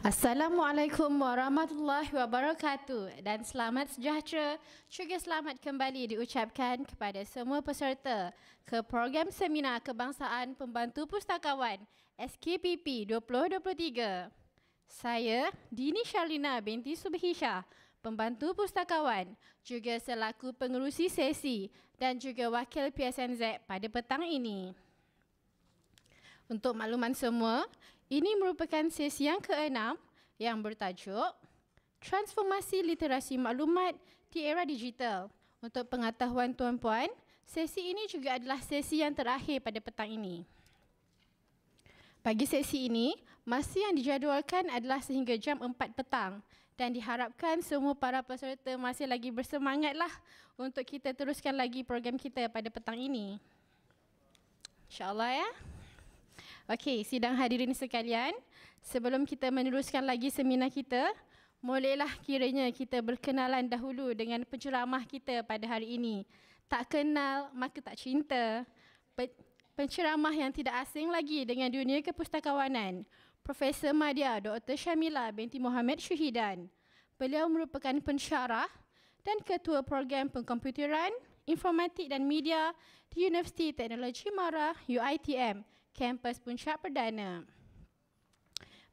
Assalamualaikum warahmatullahi wabarakatuh dan selamat sejahtera juga selamat kembali diucapkan kepada semua peserta ke program Seminar Kebangsaan Pembantu Pustakawan SKPP 2023. Saya Dini Sharlina binti Subhisha, Pembantu Pustakawan, juga selaku pengerusi sesi dan juga wakil PSNZ pada petang ini. Untuk makluman semua, ini merupakan sesi yang ke-6 yang bertajuk Transformasi Literasi Maklumat di Era Digital. Untuk pengetahuan tuan-puan, sesi ini juga adalah sesi yang terakhir pada petang ini. Pagi sesi ini, masa yang dijadualkan adalah sehingga jam 4 petang dan diharapkan semua para peserta masih lagi bersemangatlah untuk kita teruskan lagi program kita pada petang ini. InsyaAllah ya. Okey, sidang hadirin sekalian, sebelum kita meneruskan lagi seminar kita, bolehlah kiranya kita berkenalan dahulu dengan penceramah kita pada hari ini. Tak kenal, maka tak cinta. Penceramah yang tidak asing lagi dengan dunia kepustakawanan, Profesor Madya Dr. Syamila binti Muhammad Syuhidan. Beliau merupakan pensyarah dan ketua program pengkomputeran, informatik dan media di Universiti Teknologi Mara UiTM, kampus Puncak Perdana.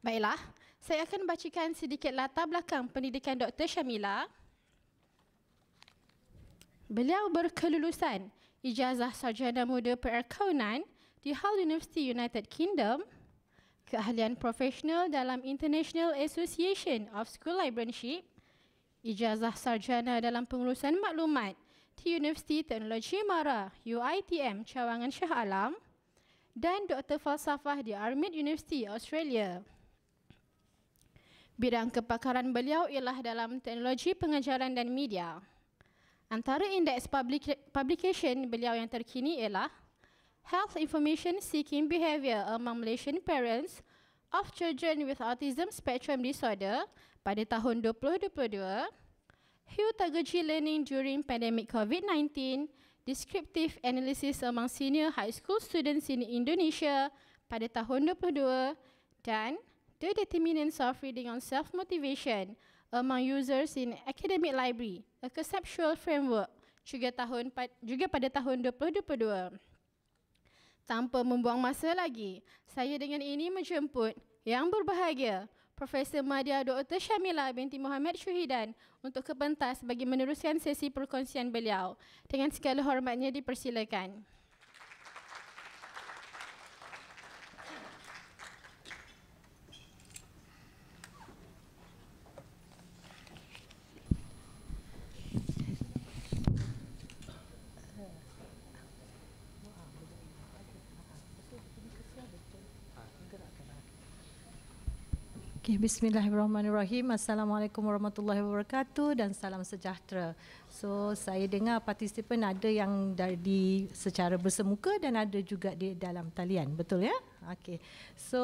Baiklah, saya akan bacakan sedikit latar belakang pendidikan Dr. Syamila. Beliau berkelulusan ijazah sarjana muda perakaunan di Hull University United Kingdom, keahlian profesional dalam International Association of School Librarianship, ijazah sarjana dalam pengurusan maklumat di Universiti Teknologi Mara UiTM Cawangan Shah Alam, dan Doktor Falsafah di Armid University Australia. Bidang kepakaran beliau ialah dalam teknologi pengajaran dan media. Antara indeks publication beliau yang terkini ialah Health Information Seeking Behaviour Among Malaysian Parents of Children with Autism Spectrum Disorder pada tahun 2022, Heutagogy Learning During Pandemic COVID-19, Descriptive Analysis Among Senior High School Students in Indonesia pada tahun 2022 dan The Determinants of Reading on Self-Motivation Among Users in Academic Library, A Conceptual Framework juga pada tahun 2022. Tanpa membuang masa lagi, saya dengan ini menjemput yang berbahagia Profesor Madya Dr. Syamila binti Muhammad Syuhidan untuk ke pentas bagi meneruskan sesi perkongsian beliau. Dengan segala hormatnya dipersilakan. Okay, bismillahirrahmanirrahim. Assalamualaikum warahmatullahi wabarakatuh dan salam sejahtera. So, saya dengar partisipan ada yang dari secara bersemuka dan ada juga di dalam talian. Betul ya? Okay. So,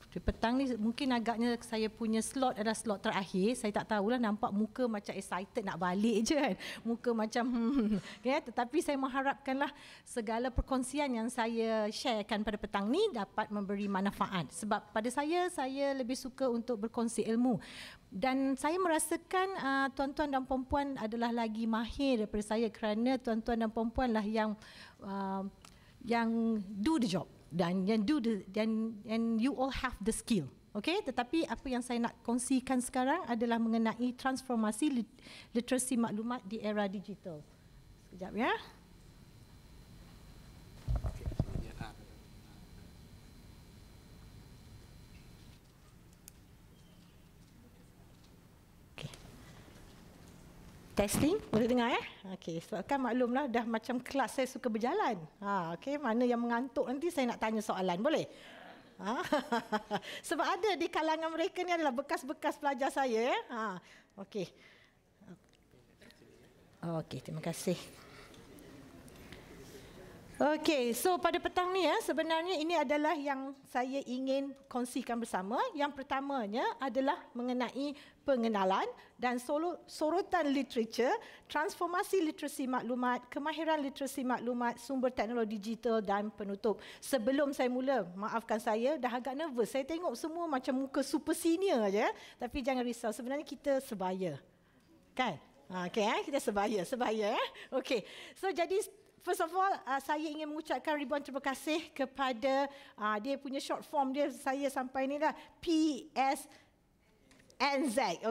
di petang ni mungkin agaknya saya punya slot adalah slot terakhir. Saya tak tahulah, nampak muka macam excited nak balik je kan. Muka macam ya, tetapi saya mengharapkanlah segala perkongsian yang saya sharekan pada petang ni dapat memberi manfaat. Sebab pada saya lebih suka untuk berkongsi ilmu. Dan saya merasakan tuan-tuan dan puan-puan adalah lagi mahir daripada saya kerana tuan-tuan dan puan-puan lah yang do the job. Dan you all have the skill. Okay, tetapi apa yang saya nak kongsikan sekarang adalah mengenai transformasi literasi maklumat di era digital. Sekejap ya. Okay. Testing, boleh dengar ya? Okey, sebab kan maklumlah dah macam kelas saya suka berjalan. Okey, mana yang mengantuk nanti saya nak tanya soalan, boleh? Sebab ada di kalangan mereka ni adalah bekas-bekas pelajar saya ya. Okey. Okey, terima kasih. Okey, so pada petang ni sebenarnya ini adalah yang saya ingin kongsikan bersama. Yang pertamanya adalah mengenai pengenalan dan sorotan literature, transformasi literasi maklumat, kemahiran literasi maklumat, sumber teknologi digital dan penutup. Sebelum saya mula, maafkan saya dah agak nervous. Saya tengok semua macam muka super senior je, tapi jangan risau, sebenarnya kita sebaya. Kan? Okey, kita sebaya. Okey. So jadi first of all, saya ingin mengucapkan ribuan terima kasih kepada dia punya short form dia, saya sampai ni dah PSNZ,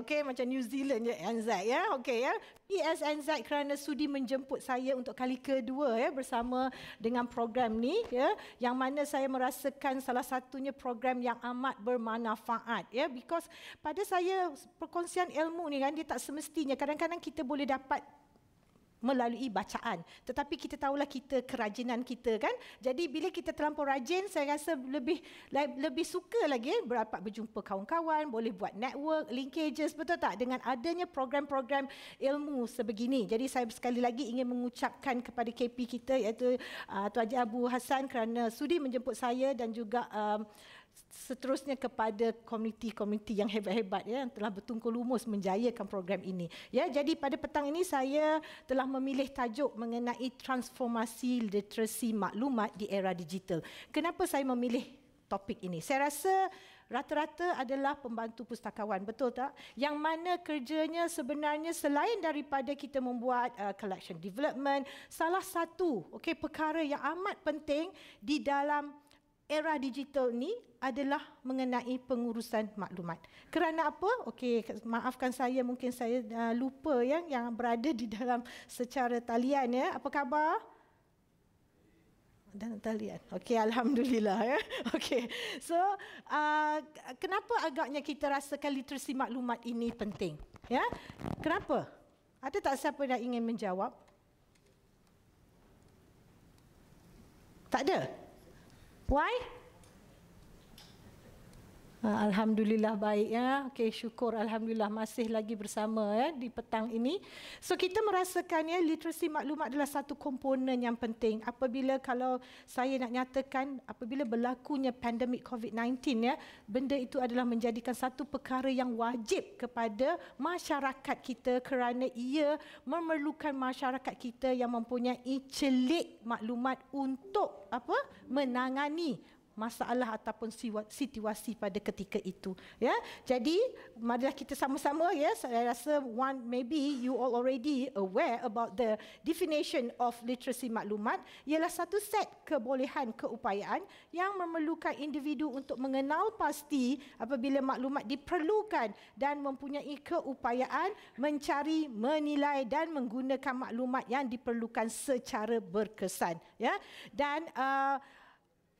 okey, macam New Zealand je NZ ya, okey ya. PSNZ kerana sudi menjemput saya untuk kali kedua bersama dengan program ni ya, yang mana saya merasakan salah satunya program yang amat bermanfaat ya, because pada saya perkongsian ilmu ni kan, dia tak semestinya, kadang-kadang kita boleh dapat melalui bacaan, tetapi kita tahulah kita kerajinan kita kan. Jadi bila kita terlampau rajin, saya rasa lebih suka lagi berjumpa kawan-kawan, boleh buat network, linkages, betul tak, dengan adanya program-program ilmu sebegini. Jadi saya sekali lagi ingin mengucapkan kepada KP kita iaitu Tuan Haji Abu Hassan kerana sudi menjemput saya, dan juga seterusnya kepada komuniti-komuniti yang hebat-hebat yang telah bertungkul lumus menjayakan program ini. Ya, jadi pada petang ini saya telah memilih tajuk mengenai transformasi literasi maklumat di era digital. Kenapa saya memilih topik ini? Saya rasa rata-rata adalah pembantu pustakawan, betul tak? Yang mana kerjanya sebenarnya selain daripada kita membuat collection development, salah satu perkara yang amat penting di dalam era digital ni adalah mengenai pengurusan maklumat. Kerana apa? Okey, maafkan saya, mungkin saya lupa yang berada di dalam secara talian ya. Apa khabar? Dan talian. Okey, alhamdulillah ya. Okey. So, kenapa agaknya kita rasakan literasi maklumat ini penting? Ya? Kenapa? Ada tak siapa yang ingin menjawab? Tak ada? Why? Alhamdulillah baik ya. Okey, syukur alhamdulillah masih lagi bersama di petang ini. So kita merasakan literasi maklumat adalah satu komponen yang penting. Apabila kalau saya nak nyatakan apabila berlakunya pandemik COVID-19 benda itu adalah menjadikan satu perkara yang wajib kepada masyarakat kita, kerana ia memerlukan masyarakat kita yang mempunyai celik maklumat untuk menangani masalah ataupun situasi pada ketika itu ya. Jadi marilah kita sama-sama saya rasa maybe you all already aware about the definition of literasi maklumat, ialah satu set kebolehan keupayaan yang memerlukan individu untuk mengenal pasti apabila maklumat diperlukan dan mempunyai keupayaan mencari, menilai dan menggunakan maklumat yang diperlukan secara berkesan ya. Dan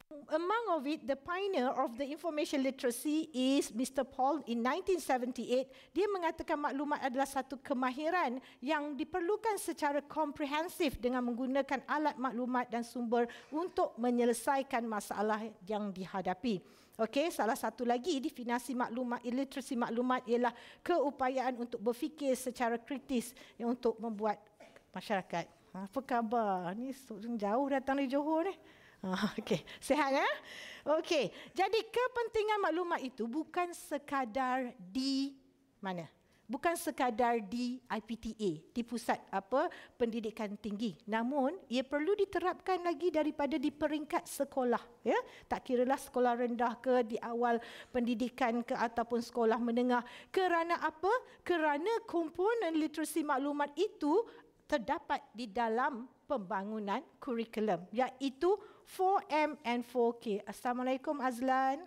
among of it, the pioneer of the information literacy is Mr. Paul in 1978. Dia mengatakan maklumat adalah satu kemahiran yang diperlukan secara komprehensif dengan menggunakan alat maklumat dan sumber untuk menyelesaikan masalah yang dihadapi. Okey, salah satu lagi definisi maklumat, literasi maklumat ialah keupayaan untuk berfikir secara kritis untuk membuat masyarakat. Apa khabar? Ni jauh datang dari Johor ni. Okey, sihat ya? Okey, jadi kepentingan maklumat itu bukan sekadar di mana? Bukan sekadar di IPTA, di pusat pendidikan tinggi. Namun, ia perlu diterapkan lagi daripada di peringkat sekolah. Ya? Tak kiralah sekolah rendah ke, di awal pendidikan ke, ataupun sekolah menengah. Kerana apa? Kerana komponen literasi maklumat itu terdapat di dalam pembangunan kurikulum, iaitu 4M and 4K. Assalamualaikum Azlan.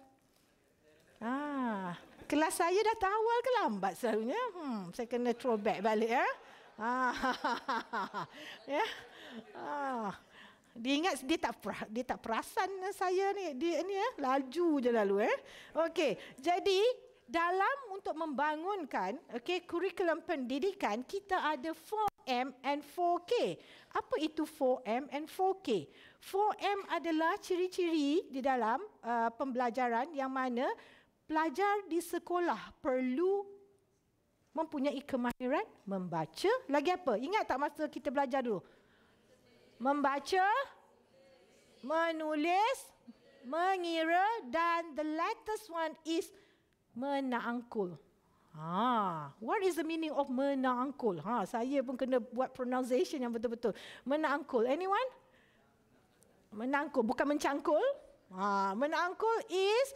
Kelas saya dah awal ke lambat selalunya? Saya kena throwback balik ya. Ya. Dia ingat dia tak perasan saya ni. Dia ni laju je lalu Okey, jadi dalam untuk membangunkan kurikulum pendidikan, kita ada 4M and 4K. Apa itu 4M and 4K? 4M adalah ciri-ciri di dalam pembelajaran yang mana pelajar di sekolah perlu mempunyai kemahiran membaca. Lagi apa? Ingat tak masa kita belajar dulu? Membaca, menulis, mengira, dan the latest one is menangkul. What is the meaning of menangkul? Saya pun kena buat pronunciation yang betul-betul. Menangkul. Anyone? Menangkul, bukan mencangkul. Menangkul is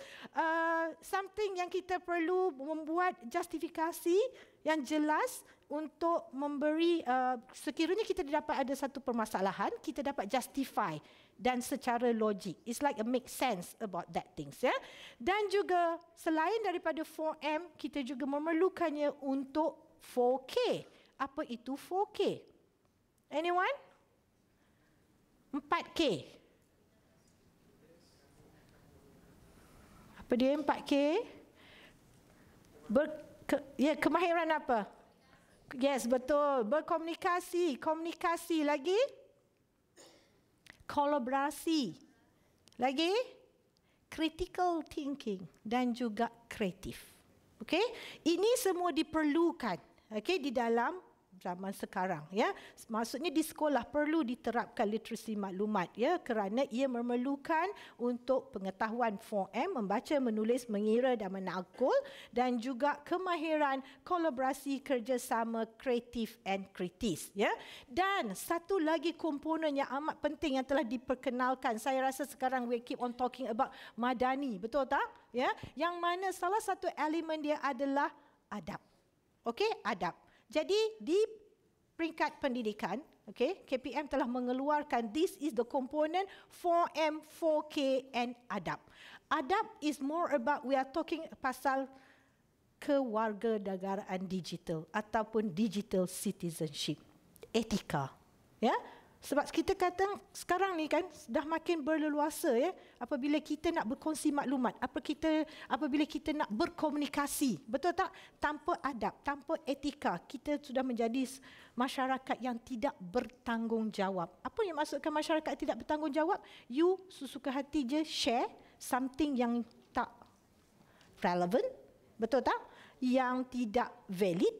something yang kita perlu membuat justifikasi yang jelas untuk memberi, sekiranya kita dapat ada satu permasalahan, kita dapat justify dan secara logik. It's like a make sense about that things. Ya? Dan juga selain daripada 4M, kita juga memerlukannya untuk 4K. Apa itu 4K? Anyone? 4K. Apa dia 4K? Kemahiran apa? Yes, betul. Berkomunikasi. Komunikasi lagi? Kolaborasi. Lagi? Critical thinking dan juga kreatif. Okey? Ini semua diperlukan, okey, di dalam zaman sekarang, ya. Maksudnya di sekolah perlu diterapkan literasi maklumat, ya, kerana ia memerlukan untuk pengetahuan 4M, membaca, menulis, mengira dan menangkul, dan juga kemahiran kolaborasi, kerjasama, kreatif and kritis, ya. Dan satu lagi komponen yang amat penting yang telah diperkenalkan, saya rasa sekarang we keep on talking about madani, betul tak? Ya, yang mana salah satu elemen dia adalah adab. Okey, adab. Jadi di peringkat pendidikan, okay, KPM telah mengeluarkan this is the component 4M, 4K and adab. Adab is more about, we are talking pasal kewarganegaraan digital ataupun digital citizenship, etika, ya. Sebab kita kata sekarang ni kan dah makin berleluasa, ya, apabila kita nak berkongsi maklumat, apabila kita nak berkomunikasi, betul tak? Tanpa adab, tanpa etika, kita sudah menjadi masyarakat yang tidak bertanggungjawab. Apa yang maksudkan masyarakat tidak bertanggungjawab? You sesuka hati je share something yang tak relevant, betul tak? Yang tidak valid,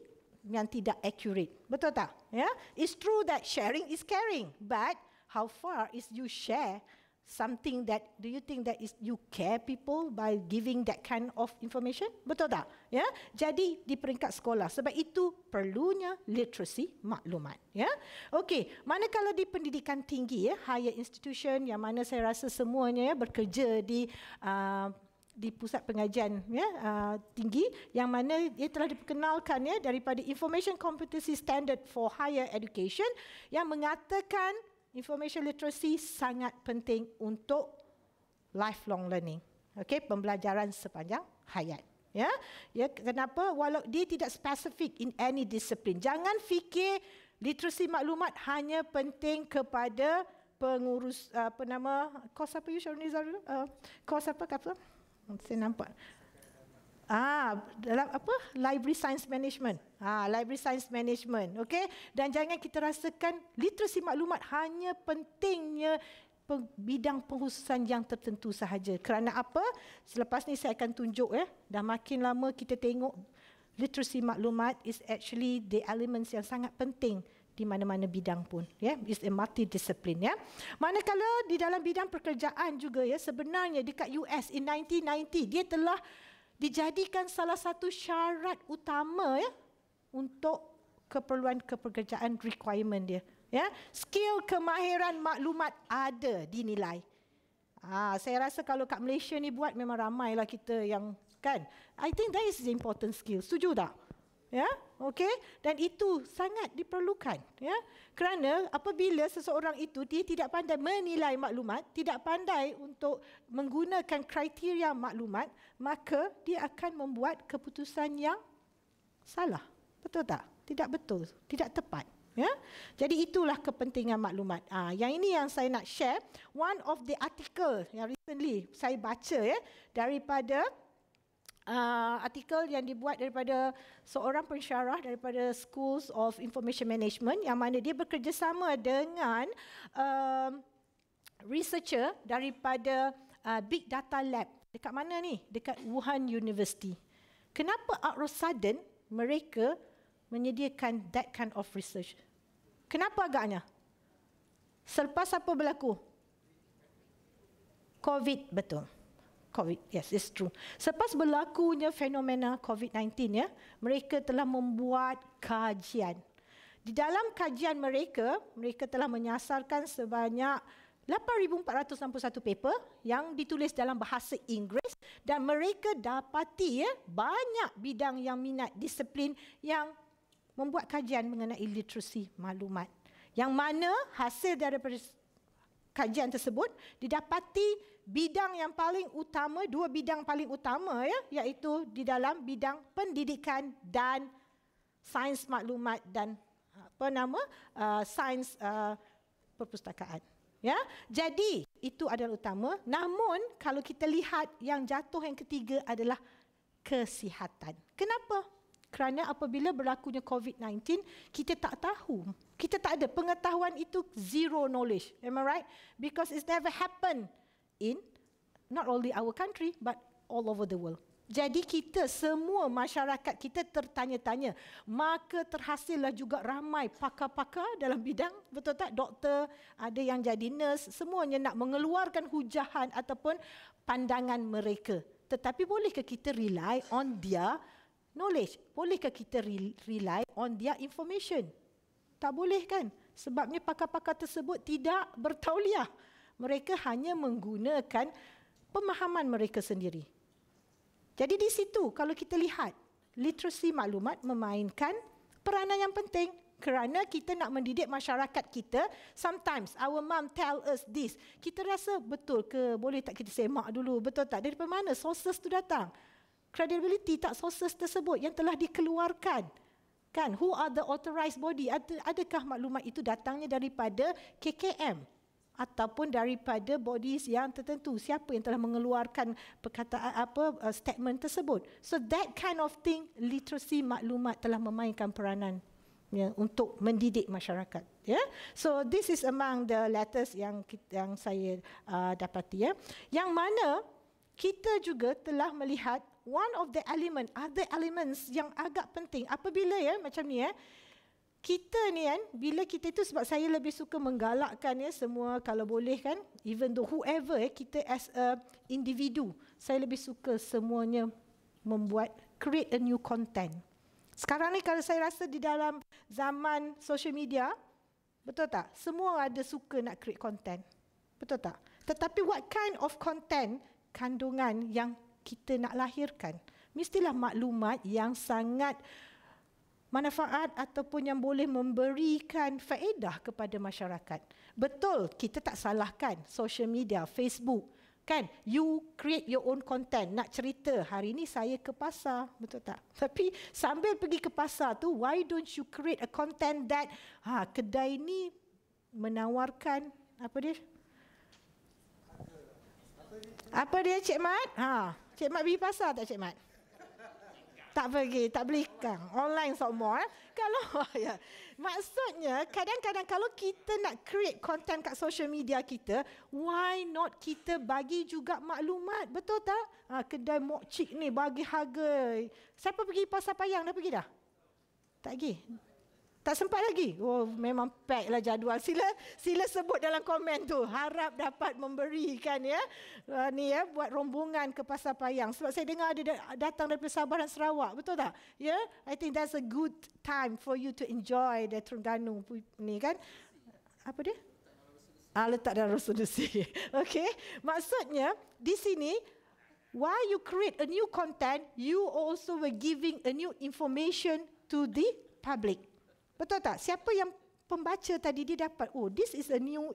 yang tidak accurate. Betul tak? Ya? It's true that sharing is caring, but how far is you share something that, do you think that is you care people by giving that kind of information? Betul tak? Ya? Jadi di peringkat sekolah, sebab itu perlunya literasi maklumat, ya. Okey, manakala di pendidikan tinggi, ya, higher institution, yang mana saya rasa semuanya, ya, bekerja di pusat pengajian, ya, tinggi, yang mana ia telah diperkenalkan, ya, daripada Information Competency Standard for Higher Education yang mengatakan information literacy sangat penting untuk lifelong learning, okey, pembelajaran sepanjang hayat. Ya, ya, kenapa? Walau dia tidak spesifik in any discipline. Jangan fikir literasi maklumat hanya penting kepada pengurus kos apa you Syarunizar dulu? Kos apa? Saya nampak. Dalam apa? Library Science Management. Library Science Management. Okey. Dan jangan kita rasakan literasi maklumat hanya pentingnya bidang pengkhususan yang tertentu sahaja. Kerana apa? Selepas ni saya akan tunjuk, ya. Dah makin lama kita tengok literasi maklumat is actually the elements yang sangat penting di mana-mana bidang pun, ya, is a multidisiplin, ya. Manakala di dalam bidang pekerjaan juga, ya, sebenarnya dekat US in 1990 dia telah dijadikan salah satu syarat utama, ya, untuk keperluan kepekerjaan requirement dia, ya. Skill kemahiran maklumat ada dinilai. Saya rasa kalau kat Malaysia ni buat memang ramailah kita yang kan. I think that is the important skill. Setuju tak? Ya, okey, dan itu sangat diperlukan, ya, kerana apabila seseorang itu dia tidak pandai menilai maklumat, tidak pandai untuk menggunakan kriteria maklumat, maka dia akan membuat keputusan yang salah. Betul tak? Tidak betul, tidak tepat, ya. Jadi itulah kepentingan maklumat. Yang ini yang saya nak share, one of the article yang recently saya baca, ya, daripada artikel yang dibuat daripada seorang pensyarah daripada Schools of Information Management, yang mana dia bekerjasama dengan researcher daripada Big Data Lab. Dekat mana ni? Dekat Wuhan University. Kenapa out of sudden mereka menyediakan that kind of research? Kenapa agaknya? Selepas apa berlaku? COVID, betul. COVID, yes, it's true. Selepas berlakunya fenomena COVID-19, ya, mereka telah membuat kajian. Di dalam kajian mereka, mereka telah menyasarkan sebanyak 8,461 paper yang ditulis dalam bahasa Inggeris dan mereka dapati banyak bidang yang minat, disiplin yang membuat kajian mengenai literasi maklumat. Yang mana hasil daripada kajian tersebut didapati bidang yang paling utama, dua bidang paling utama iaitu di dalam bidang pendidikan dan sains maklumat dan sains perpustakaan. Ya, jadi itu adalah utama. Namun kalau kita lihat yang jatuh yang ketiga adalah kesihatan. Kenapa? Kerana apabila berlakunya COVID-19, kita tak tahu. Kita tak ada pengetahuan itu, zero knowledge. Am I right? Because it's never happened in not only our country but all over the world. Jadi kita semua masyarakat kita tertanya-tanya, maka terhasillah juga ramai pakar-pakar dalam bidang, betul tak? Doktor, ada yang jadi nurse, semuanya nak mengeluarkan hujahan ataupun pandangan mereka. Tetapi bolehkah kita rely on their knowledge? Bolehkah kita rely on their information? Tak boleh kan? Sebabnya pakar-pakar tersebut tidak bertauliah. Mereka hanya menggunakan pemahaman mereka sendiri. Jadi di situ kalau kita lihat, literasi maklumat memainkan peranan yang penting kerana kita nak mendidik masyarakat kita. Sometimes our mom tell us this. Kita rasa betul ke? Boleh tak kita semak dulu? Betul tak? Dari mana sources tu datang? Credibility tak sources tersebut yang telah dikeluarkan? Kan? Who are the authorized body? Adakah maklumat itu datangnya daripada KKM? Ataupun daripada bodies yang tertentu, siapa yang telah mengeluarkan perkataan statement tersebut. So that kind of thing, literasi maklumat telah memainkan peranan untuk mendidik masyarakat. So this is among the letters yang saya dapati. Yang mana kita juga telah melihat one of the other elements yang agak penting apabila macam ni kita ni kan, bila kita itu, sebab saya lebih suka menggalakkan semua kalau boleh kan, even though whoever kita as a individu, saya lebih suka semuanya create a new content. Sekarang ni kalau saya rasa di dalam zaman social media, betul tak? Semua ada suka nak create content. Betul tak? Tetapi what kind of content, kandungan yang kita nak lahirkan? Mestilah maklumat yang sangat manfaat ataupun yang boleh memberikan faedah kepada masyarakat. Betul, kita tak salahkan social media, Facebook, kan? You create your own content, nak cerita, hari ni saya ke pasar, betul tak? Tapi sambil pergi ke pasar tu, why don't you create a content that kedai ni menawarkan apa dia? Apa dia Cik Mat? Cik Mat pergi pasar tak Cik Mat? Tak pergi, tak beli ikan. Online semua. Kalau maksudnya kadang-kadang kalau kita nak create content kat social media kita, why not kita bagi juga maklumat, betul tak? Kedai Mok Cik ni bagi harga. Siapa pergi Pasar Payang, dah pergi dah? Tak pergi. Tak sempat lagi. Oh, memang pack lah jadual. Sila sebut dalam komen tu. Harap dapat memberikan buat rombongan ke Pasar Payang. Sebab saya dengar ada datang daripada Sabah dan Sarawak. Betul tak? I think that's a good time for you to enjoy the Terengganu ni kan. Apa dia? Letak dalam resolusi. Okay. Maksudnya di sini, while you create a new content, you also were giving a new information to the public. Betul tak? Siapa yang pembaca tadi dia dapat, oh this is a new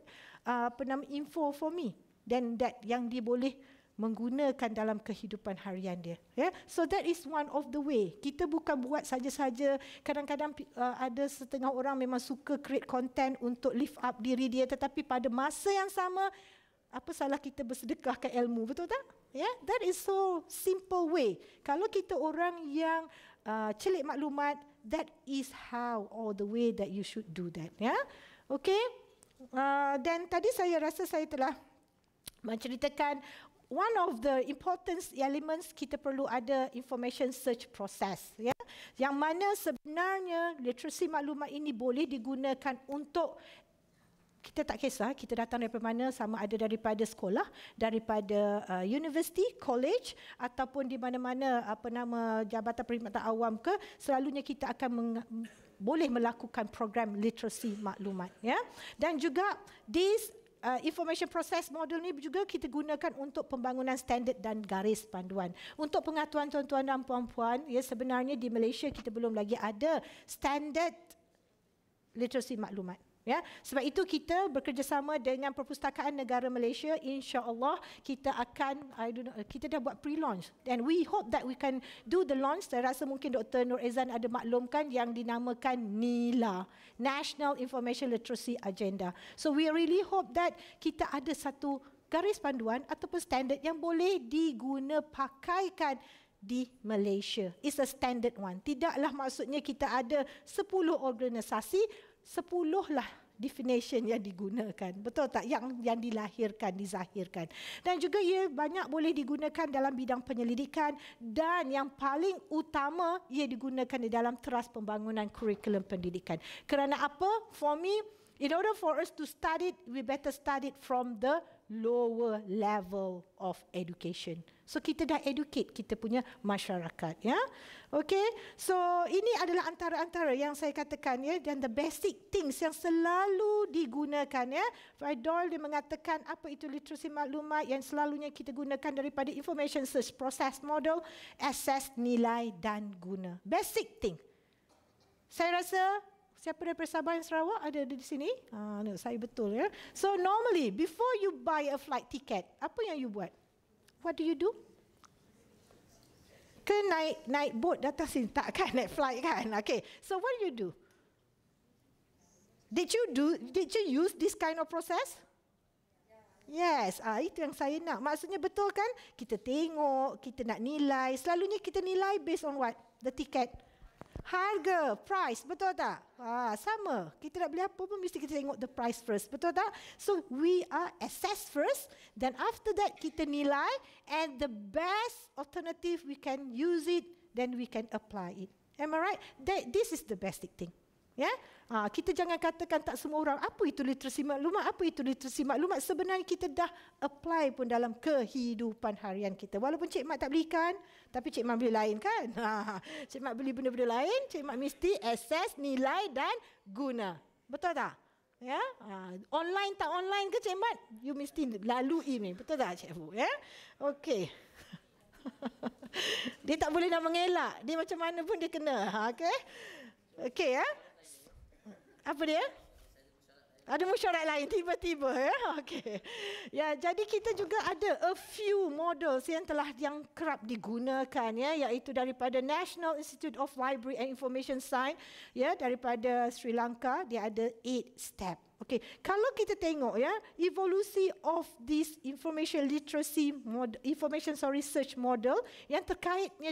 info for me. Dan that yang dia boleh menggunakan dalam kehidupan harian dia. So that is one of the way. Kita bukan buat saja-saja. Kadang-kadang ada setengah orang memang suka create content untuk lift up diri dia, tetapi pada masa yang sama, apa salah kita bersedekahkan ilmu, betul tak? That is so simple way. Kalau kita orang yang celik maklumat, that is how or the way that you should do that. Okay. Dan tadi saya rasa saya telah menceritakan one of the important elements, kita perlu ada information search process. Yang mana sebenarnya literasi maklumat ini boleh digunakan untuk Kita tak kisah kita datang daripada mana, sama ada daripada sekolah, daripada universiti, college ataupun di mana-mana jabatan perkhidmatan awam ke, selalunya kita akan boleh melakukan program literasi maklumat, ya. Dan juga this information process model ni juga kita gunakan untuk pembangunan standard dan garis panduan. Untuk pengetahuan tuan-tuan dan puan-puan, ya, sebenarnya di Malaysia kita belum lagi ada standard literasi maklumat. Ya, sebab itu kita bekerjasama dengan Perpustakaan Negara Malaysia. InsyaAllah kita akan, kita dah buat pre-launch. And we hope that we can do the launch. Saya rasa mungkin Dr. Nur Ezan ada maklumkan yang dinamakan NILA, National Information Literacy Agenda. So we really hope that kita ada satu garis panduan ataupun standard yang boleh pakaikan di Malaysia. It's a standard one. Tidaklah maksudnya kita ada 10 organisasi, 10 lah definition yang digunakan. Betul tak? Yang dilahirkan, dizahirkan. Dan juga ia banyak boleh digunakan dalam bidang penyelidikan dan yang paling utama ia digunakan di dalam teras pembangunan kurikulum pendidikan. Kerana apa? For me, in order for us to study it, we better study it from the lower level of education. So kita dah educate kita punya masyarakat, ya. Okay, so ini adalah antara-antara yang saya katakan, ya, dan the basic things yang selalu digunakan, ya. Faidol dia mengatakan apa itu literasi maklumat yang selalunya kita gunakan daripada information search process model, assess, nilai dan guna. Basic thing. Saya rasa siapa daripada Sabah dan Sarawak ada di sini? Saya betul, ya. So normally before you buy a flight ticket, apa yang you buat? What do you do? Ke naik boat datang sini? Tak kan, naik flight kan? Okay. So what do you do? Did you use this kind of process? Yes, itu yang saya nak. Maksudnya betul kan? Kita tengok, kita nak nilai. Selalunya kita nilai based on what? The ticket. Harga, price, betul tak? Sama. Kita nak beli apa pun mesti kita tengok the price first, betul tak? So we are assess first, then after that kita nilai, and the best alternative we can use it, then we can apply it. Am I right? This is the basic thing. Ya, kita jangan katakan tak semua orang apa itu literasi maklumat, apa itu literasi maklumat. Sebenarnya kita dah apply pun dalam kehidupan harian kita. Walaupun Cik Mat tak belikan, tapi Cik Mat beli lain kan. Cik Mat beli benda-benda lain, Cik Mat mesti assess, nilai dan guna. Betul tak? Ya, online tak online ke Cik Mat? You mesti lalui ni. Betul tak Cik Fu? Ya, okey. Dia tak boleh nak mengelak. Dia macam mana pun dia kena. Okey, okey ya. Apa dia? Ada mesyuarat lain tiba-tiba, ya. Okey. Ya, jadi kita juga ada a few models yang kerap digunakan, ya, iaitu daripada National Institute of Library and Information Science, ya, daripada Sri Lanka. Dia ada 8 step. Okey, kalau kita tengok, ya, evolusi of this information literacy model, search model yang terkaitnya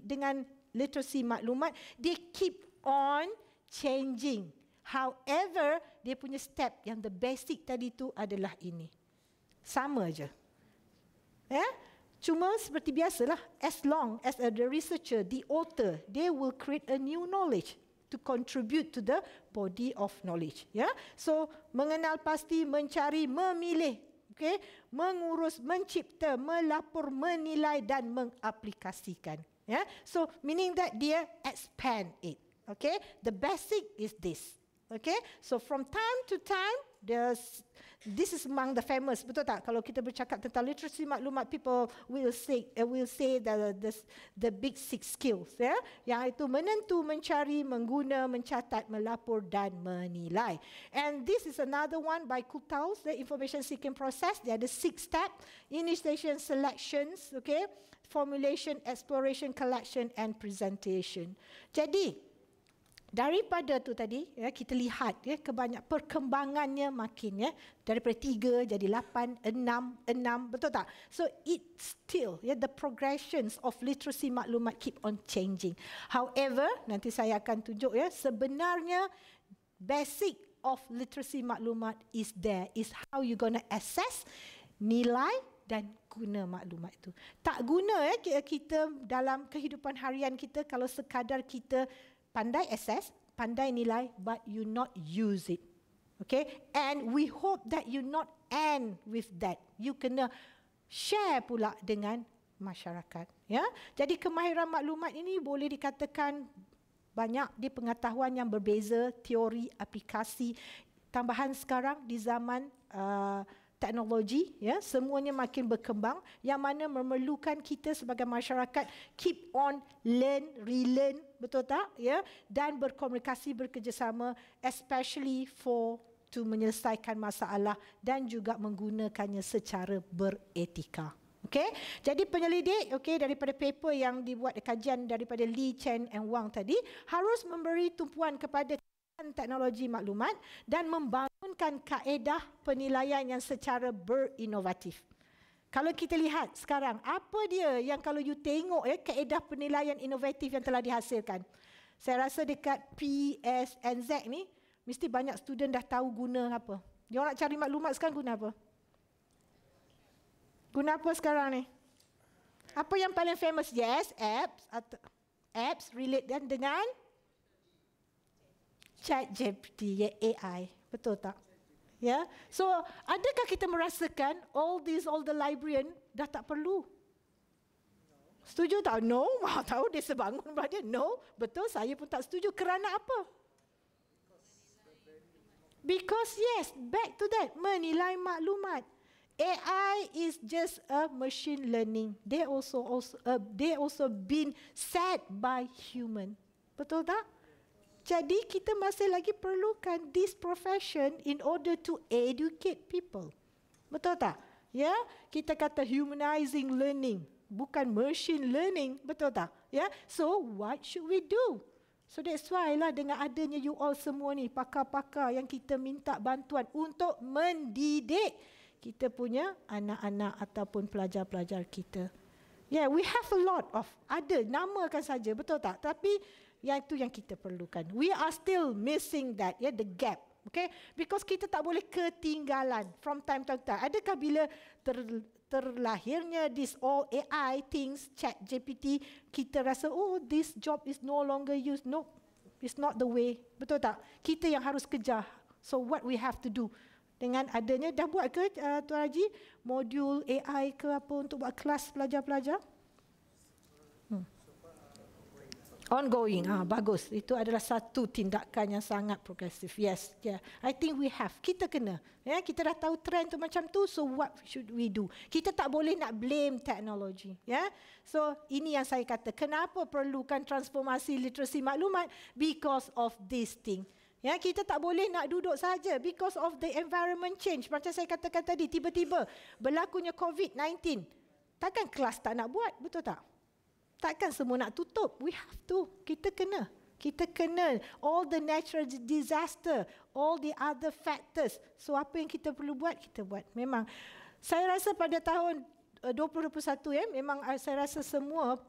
dengan literasi maklumat, they keep on changing. However, dia punya step yang the basic tadi tu adalah ini. Sama je. Ya? Cuma seperti biasalah, as long as the researcher, the author, they will create a new knowledge to contribute to the body of knowledge. Ya? So, mengenal pasti, mencari, memilih, okay? Mengurus, mencipta, melapor, menilai dan mengaplikasikan. Ya? So, meaning that dia expand it. Okay, the basic is this. Okay, so from time to time, this is among the famous. Betul tak? Kalau kita bercakap tentang literasi maklumat, people will say the big 6 skills. Ya, yang itu menentu, mencari, mengguna, mencatat, melapor dan menilai. And this is another one by Kuttaus, the information seeking process. Dia ada 6 step: initiation, selections, okay, formulation, exploration, collection, and presentation. Jadi daripada tu tadi, ya, kita lihat, ya, perkembangannya makin, ya, daripada 3 jadi 8, 6, betul tak? So it still, ya, the progressions of literacy maklumat keep on changing. However, nanti saya akan tunjuk, ya, sebenarnya basic of literacy maklumat is there, is how you gonna assess, nilai dan guna maklumat itu. Tak guna, ya, kita dalam kehidupan harian kita kalau sekadar kita pandai assess, pandai nilai, but you not use it. Okay, and we hope that you not end with that. You kena share pula dengan masyarakat. Ya, jadi kemahiran maklumat ini boleh dikatakan banyak di pengetahuan yang berbeza, teori, aplikasi. Tambahan sekarang di zaman teknologi, ya, semuanya makin berkembang, yang mana memerlukan kita sebagai masyarakat keep on learn, relearn, betul tak? Ya, dan berkomunikasi, bekerjasama, especially to menyelesaikan masalah dan juga menggunakannya secara beretika. Okay? Jadi penyelidik, okay, daripada paper yang dibuat kajian daripada Lee, Chen and Wang tadi harus memberi tumpuan kepada teknologi maklumat dan membangunkan kaedah penilaian yang secara berinovatif. Kalau kita lihat sekarang, apa dia yang kalau you tengok kaedah penilaian inovatif yang telah dihasilkan. Saya rasa dekat PSNZ ni, mesti banyak student dah tahu guna apa. Dia nak cari maklumat sekarang guna apa? Guna apa sekarang ni? Apa yang paling famous? Yes, apps relate dengan ChatGPT, ya, AI. Betul tak? Ya. So, adakah kita merasakan all the librarian dah tak perlu? Setuju tak? No. Mahu tahu dia sebangun pada no. Betul, saya pun tak setuju. Kerana apa? Because yes, back to that, menilai maklumat. AI is just a machine learning. They also been set by human. Betul tak? Jadi kita masih lagi perlukan this profession in order to educate people. Betul tak? Ya, kita kata humanizing learning, bukan machine learning, betul tak? Ya, so what should we do? So that's why lah dengan adanya you all semua ni, pakar-pakar yang kita minta bantuan untuk mendidik kita punya anak-anak ataupun pelajar-pelajar kita. Yeah, we have a lot of, ada, namakan saja, betul tak? Tapi yang itu yang kita perlukan. We are still missing that, yeah, the gap. Okay? Because kita tak boleh ketinggalan from time to time. Adakah bila terlahirnya this all AI things, ChatGPT, kita rasa, oh, this job is no longer used. No, it's not the way. Betul tak? Kita yang harus kejar. So what we have to do? Dengan adanya, dah buat ke Tuan Haji modul AI ke apa untuk buat kelas pelajar-pelajar? Ongoing, bagus. Itu adalah satu tindakan yang sangat progresif. Yes, yeah. I think we have. Kita kena. Ya, kita dah tahu trend tu macam tu. So what should we do? Kita tak boleh nak blame teknologi. Ya, so ini yang saya kata. Kenapa perlukan transformasi literasi maklumat? Because of this thing. Ya, kita tak boleh nak duduk saja because of the environment change. Macam saya katakan tadi, tiba-tiba berlakunya COVID-19. Takkan kelas tak nak buat, betul tak? Takkan semua nak tutup. We have to. Kita kena. Kita kena. All the natural disaster, all the other factors. So apa yang kita perlu buat, kita buat. Memang. Saya rasa pada tahun 2021, ya, memang saya rasa semua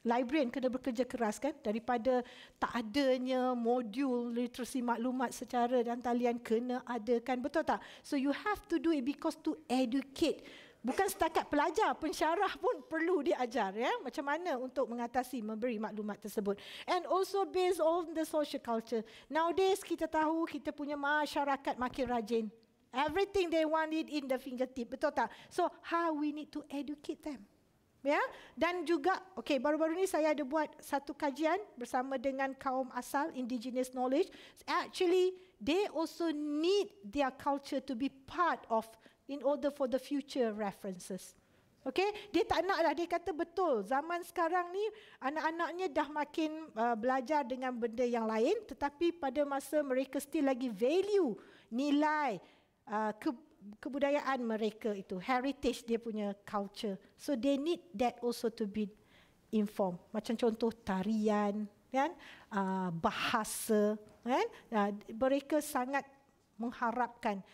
librarian kena bekerja keras kan, daripada tak adanya modul literasi maklumat secara dan talian kena adakan, betul tak? So you have to do it because to educate. Bukan setakat pelajar, pensyarah pun perlu diajar, ya, macam mana untuk mengatasi, memberi maklumat tersebut. And also based on the social culture. Nowadays kita tahu kita punya masyarakat makin rajin. Everything they want it in the fingertip, betul tak? So how we need to educate them. Ya, dan juga baru-baru ni saya ada buat satu kajian bersama dengan kaum asal, indigenous knowledge. Actually they also need their culture to be part of in order for the future references. Dia tak nak dah, dia kata betul zaman sekarang ni anak-anaknya dah makin belajar dengan benda yang lain, tetapi pada masa mereka still lagi value nilai kebudayaan mereka itu, heritage dia punya culture. So they need that also to be informed. Macam contoh tarian, kan, bahasa, kan, mereka sangat mengharapkan.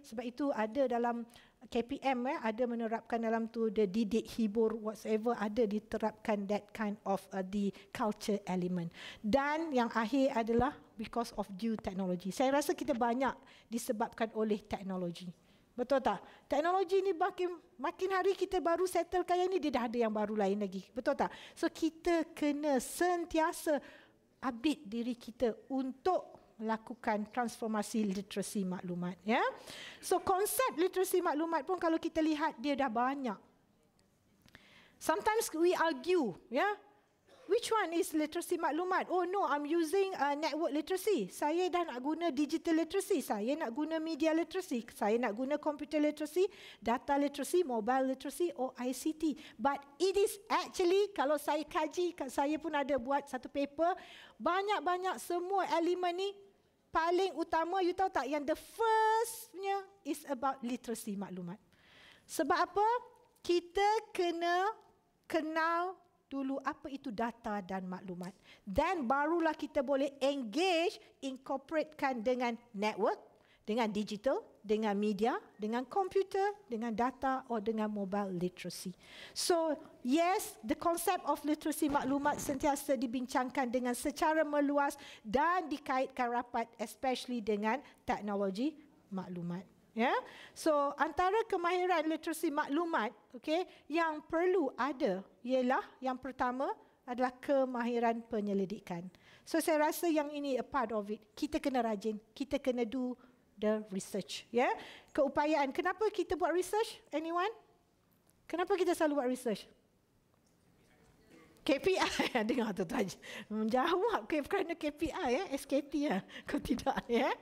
Sebab itu ada dalam KPM, ada menerapkan dalam tu the didik, hibur, whatever, ada diterapkan that kind of the culture element. Dan yang akhir adalah because of due technology. Saya rasa kita banyak disebabkan oleh teknologi. Betul tak? Teknologi ni makin hari kita baru settlekan yang ni, dia dah ada yang baru lain lagi. Betul tak? So kita kena sentiasa update diri kita untuk lakukan transformasi literasi maklumat, ya. So konsep literasi maklumat pun kalau kita lihat dia dah banyak. Sometimes we argue, ya. Which one is literacy maklumat? Oh no, I'm using network literacy. Saya dah nak guna digital literacy. Saya nak guna media literacy. Saya nak guna computer literacy, data literacy, mobile literacy or ICT. But it is actually, kalau saya kaji, saya pun ada buat satu paper, banyak-banyak semua elemen ni paling utama, you tahu tak, yang the firstnya is about literacy maklumat. Sebab apa? Kita kena kenal dulu apa itu data dan maklumat. Dan barulah kita boleh engage, incorporatekan dengan network, dengan digital, dengan media, dengan komputer, dengan data atau dengan mobile literacy. So, yes, the concept of literacy maklumat sentiasa dibincangkan dengan secara meluas dan dikaitkan rapat, especially dengan teknologi maklumat. Ya, so antara kemahiran literasi maklumat, okay, yang perlu ada ialah yang pertama adalah kemahiran penyelidikan. So saya rasa yang ini a part of it. Kita kena rajin, kita kena do the research. Ya, keupayaan. Kenapa kita buat research? Anyone? Kenapa kita selalu buat research? KPI, dengar tu tadi. Menjawab kerana KPI, ya, SKT ya. Kau tidak, ya.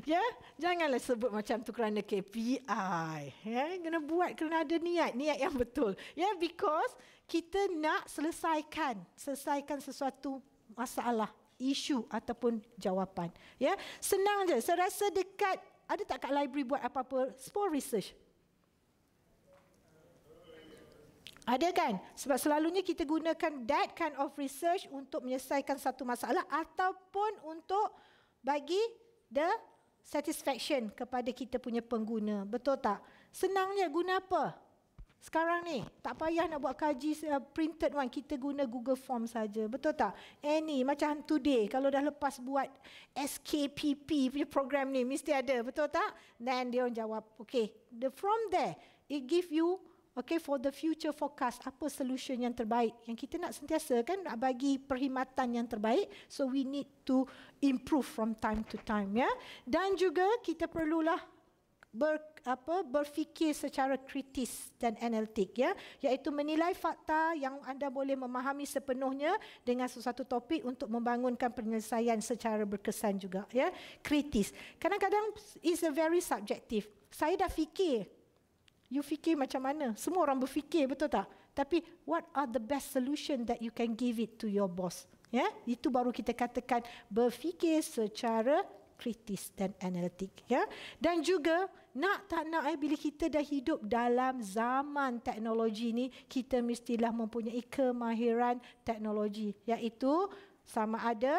Ya, janganlah sebut macam tu kerana KPI. Ya, kena buat kerana ada niat yang betul. Ya, because kita nak selesaikan sesuatu masalah, isu ataupun jawapan. Ya, senang je. Saya rasa dekat, ada tak kat library buat apa-apa small research? Ada kan? Sebab selalunya kita gunakan that kind of research untuk menyelesaikan satu masalah ataupun untuk bagi the satisfaction kepada kita punya pengguna. Betul tak? Senangnya guna apa? Sekarang ni, tak payah nak buat kaji printed one. Kita guna Google Form saja. Betul tak? Any, macam today, kalau dah lepas buat SKPP punya program ni, mesti ada. Betul tak? Then dia orang jawab, okay. From there, it give you, okay, for the future forecast, apa solution yang terbaik. Yang kita nak sentiasa kan nak bagi perkhidmatan yang terbaik. So we need to improve from time to time, ya. Dan juga kita perlulah berfikir secara kritis dan analitik, ya, iaitu menilai fakta yang anda boleh memahami sepenuhnya dengan sesuatu topik untuk membangunkan penyelesaian secara berkesan juga, ya. Kritis. Kadang-kadang is a very subjective. Saya dah fikir. You fikir macam mana? Semua orang berfikir, betul tak? Tapi what are the best solution that you can give it to your boss? Ya, itu baru kita katakan berfikir secara kritis dan analitik, ya. Dan juga nak tak nak bila kita dah hidup dalam zaman teknologi ni, kita mestilah mempunyai kemahiran teknologi, iaitu sama ada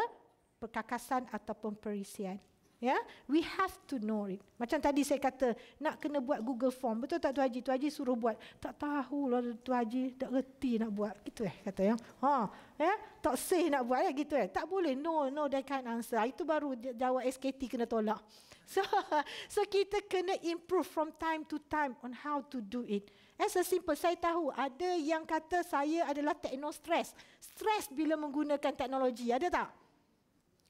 perkakasan ataupun perisian. Ya, we have to know it. Macam tadi saya kata, nak kena buat Google Form. Betul tak Tu Haji? Tu Haji suruh buat. Tak tahulah Tu Haji, tak reti nak buat. Gitu kata ya. Tak say nak buat gitu tak boleh. No, that kind answer. Itu baru jawab SKT kena tolak. So kita kena improve from time to time on how to do it. As a simple, saya tahu ada yang kata saya adalah techno-stress. Stress bila menggunakan teknologi. Ada tak?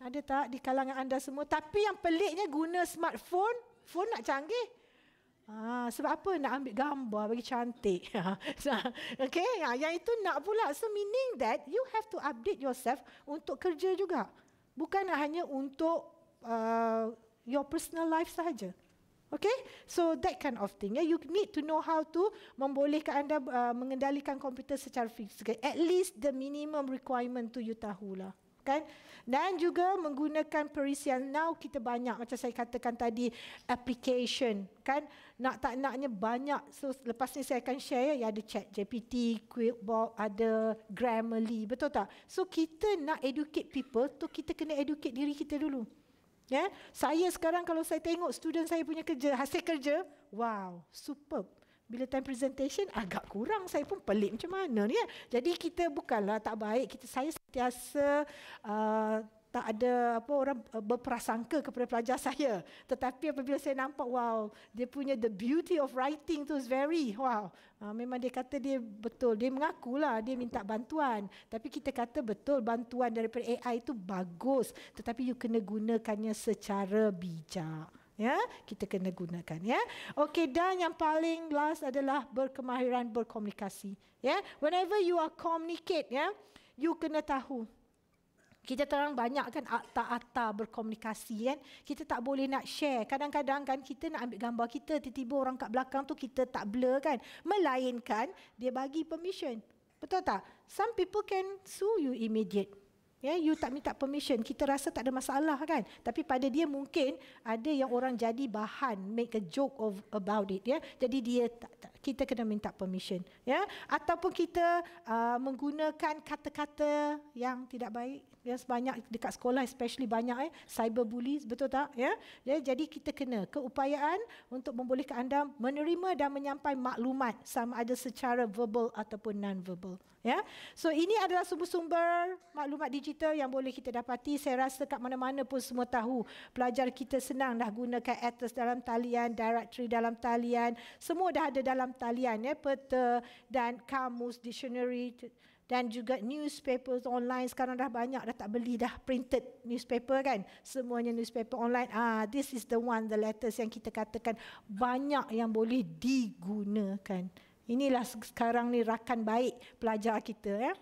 Ada tak di kalangan anda semua? Tapi yang peliknya guna smartphone, phone nak canggih. Sebab apa? Nak ambil gambar bagi cantik. Okay, yang itu nak pula. So meaning that you have to update yourself untuk kerja juga. Bukan hanya untuk your personal life sahaja. Okay, so that kind of thing. You need to know how to membolehkan anda mengendalikan komputer secara fizikal. At least the minimum requirement tu you tahulah. Kan? Dan juga menggunakan perisian. Now kita banyak, macam saya katakan tadi, application, kan? Nak tak naknya banyak. So lepas ni saya akan share, ya, ada ChatGPT, Quillbot, ada Grammarly, betul tak? So kita nak educate people, tu kita kena educate diri kita dulu. Ya, saya sekarang kalau saya tengok student saya punya kerja, hasil kerja, wow, superb. Bila time presentation agak kurang, saya pun pelik macam mana ni. Jadi kita bukanlah tak baik, saya sentiasa tak ada apa orang berprasangka kepada pelajar saya. Tetapi apabila saya nampak, wow, dia punya the beauty of writing tu is very, wow. Memang dia kata dia betul. Dia mengakulah dia minta bantuan. Tapi kita kata betul bantuan daripada AI itu bagus. Tetapi you kena gunakannya secara bijak. Ya, kita kena gunakan ya. Okey, dan yang paling last adalah berkemahiran berkomunikasi. Ya, whenever you are communicate ya, you kena tahu. Kita terang banyak kan akta-akta berkomunikasi kan. Kita tak boleh nak share. Kadang-kadang kan kita nak ambil gambar kita, tiba-tiba orang kat belakang tu kita tak blur kan. Melainkan dia bagi permission. Betul tak? Some people can sue you immediate. Ya, you tak minta permission, kita rasa tak ada masalah kan. Tapi pada dia mungkin ada yang orang jadi bahan, make a joke about it ya. Jadi dia kita kena minta permission ya. Ataupun kita menggunakan kata-kata yang tidak baik. Ya, banyak dekat sekolah especially banyak cyberbullies, betul tak ya? Jadi kita kena keupayaan untuk membolehkan anda menerima dan menyampaikan maklumat sama ada secara verbal ataupun non-verbal ya. So ini adalah sumber-sumber maklumat digital yang boleh kita dapati. Saya rasa kat mana-mana pun semua tahu. Pelajar kita senang dah gunakan atlas dalam talian, directory dalam talian, semua dah ada dalam talian ya, peta dan kamus, dictionary dan juga newspaper online. Sekarang dah banyak, dah tak beli dah printed newspaper kan. Semuanya newspaper online. This is the one, the letters yang kita katakan banyak yang boleh digunakan. Inilah sekarang ni rakan baik pelajar kita ya.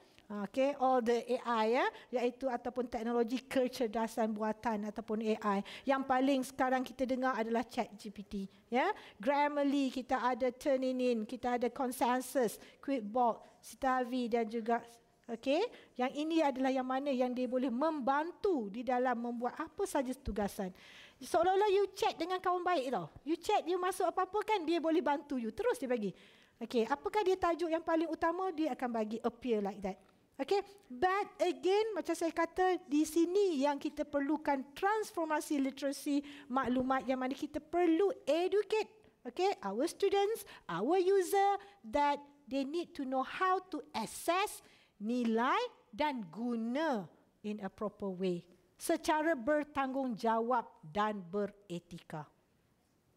Okay, all the AI ya, iaitu ataupun teknologi kecerdasan buatan ataupun AI. Yang paling sekarang kita dengar adalah ChatGPT ya. Grammarly kita ada Turnitin, kita ada Consensus, Quickbot, Citavi dan juga okey, yang ini adalah yang mana yang dia boleh membantu di dalam membuat apa saja tugasan. Seolah-olah you chat dengan kawan baik tau. You chat, you masuk apa-apa kan dia boleh bantu you. Terus dia bagi. Okey, apakah dia tajuk yang paling utama, dia akan bagi appear like that. Okay, but again macam saya kata di sini yang kita perlukan transformasi literasi maklumat yang mana kita perlu educate, okay, our students, our user that they need to know how to assess, nilai dan guna in a proper way secara bertanggungjawab dan beretika.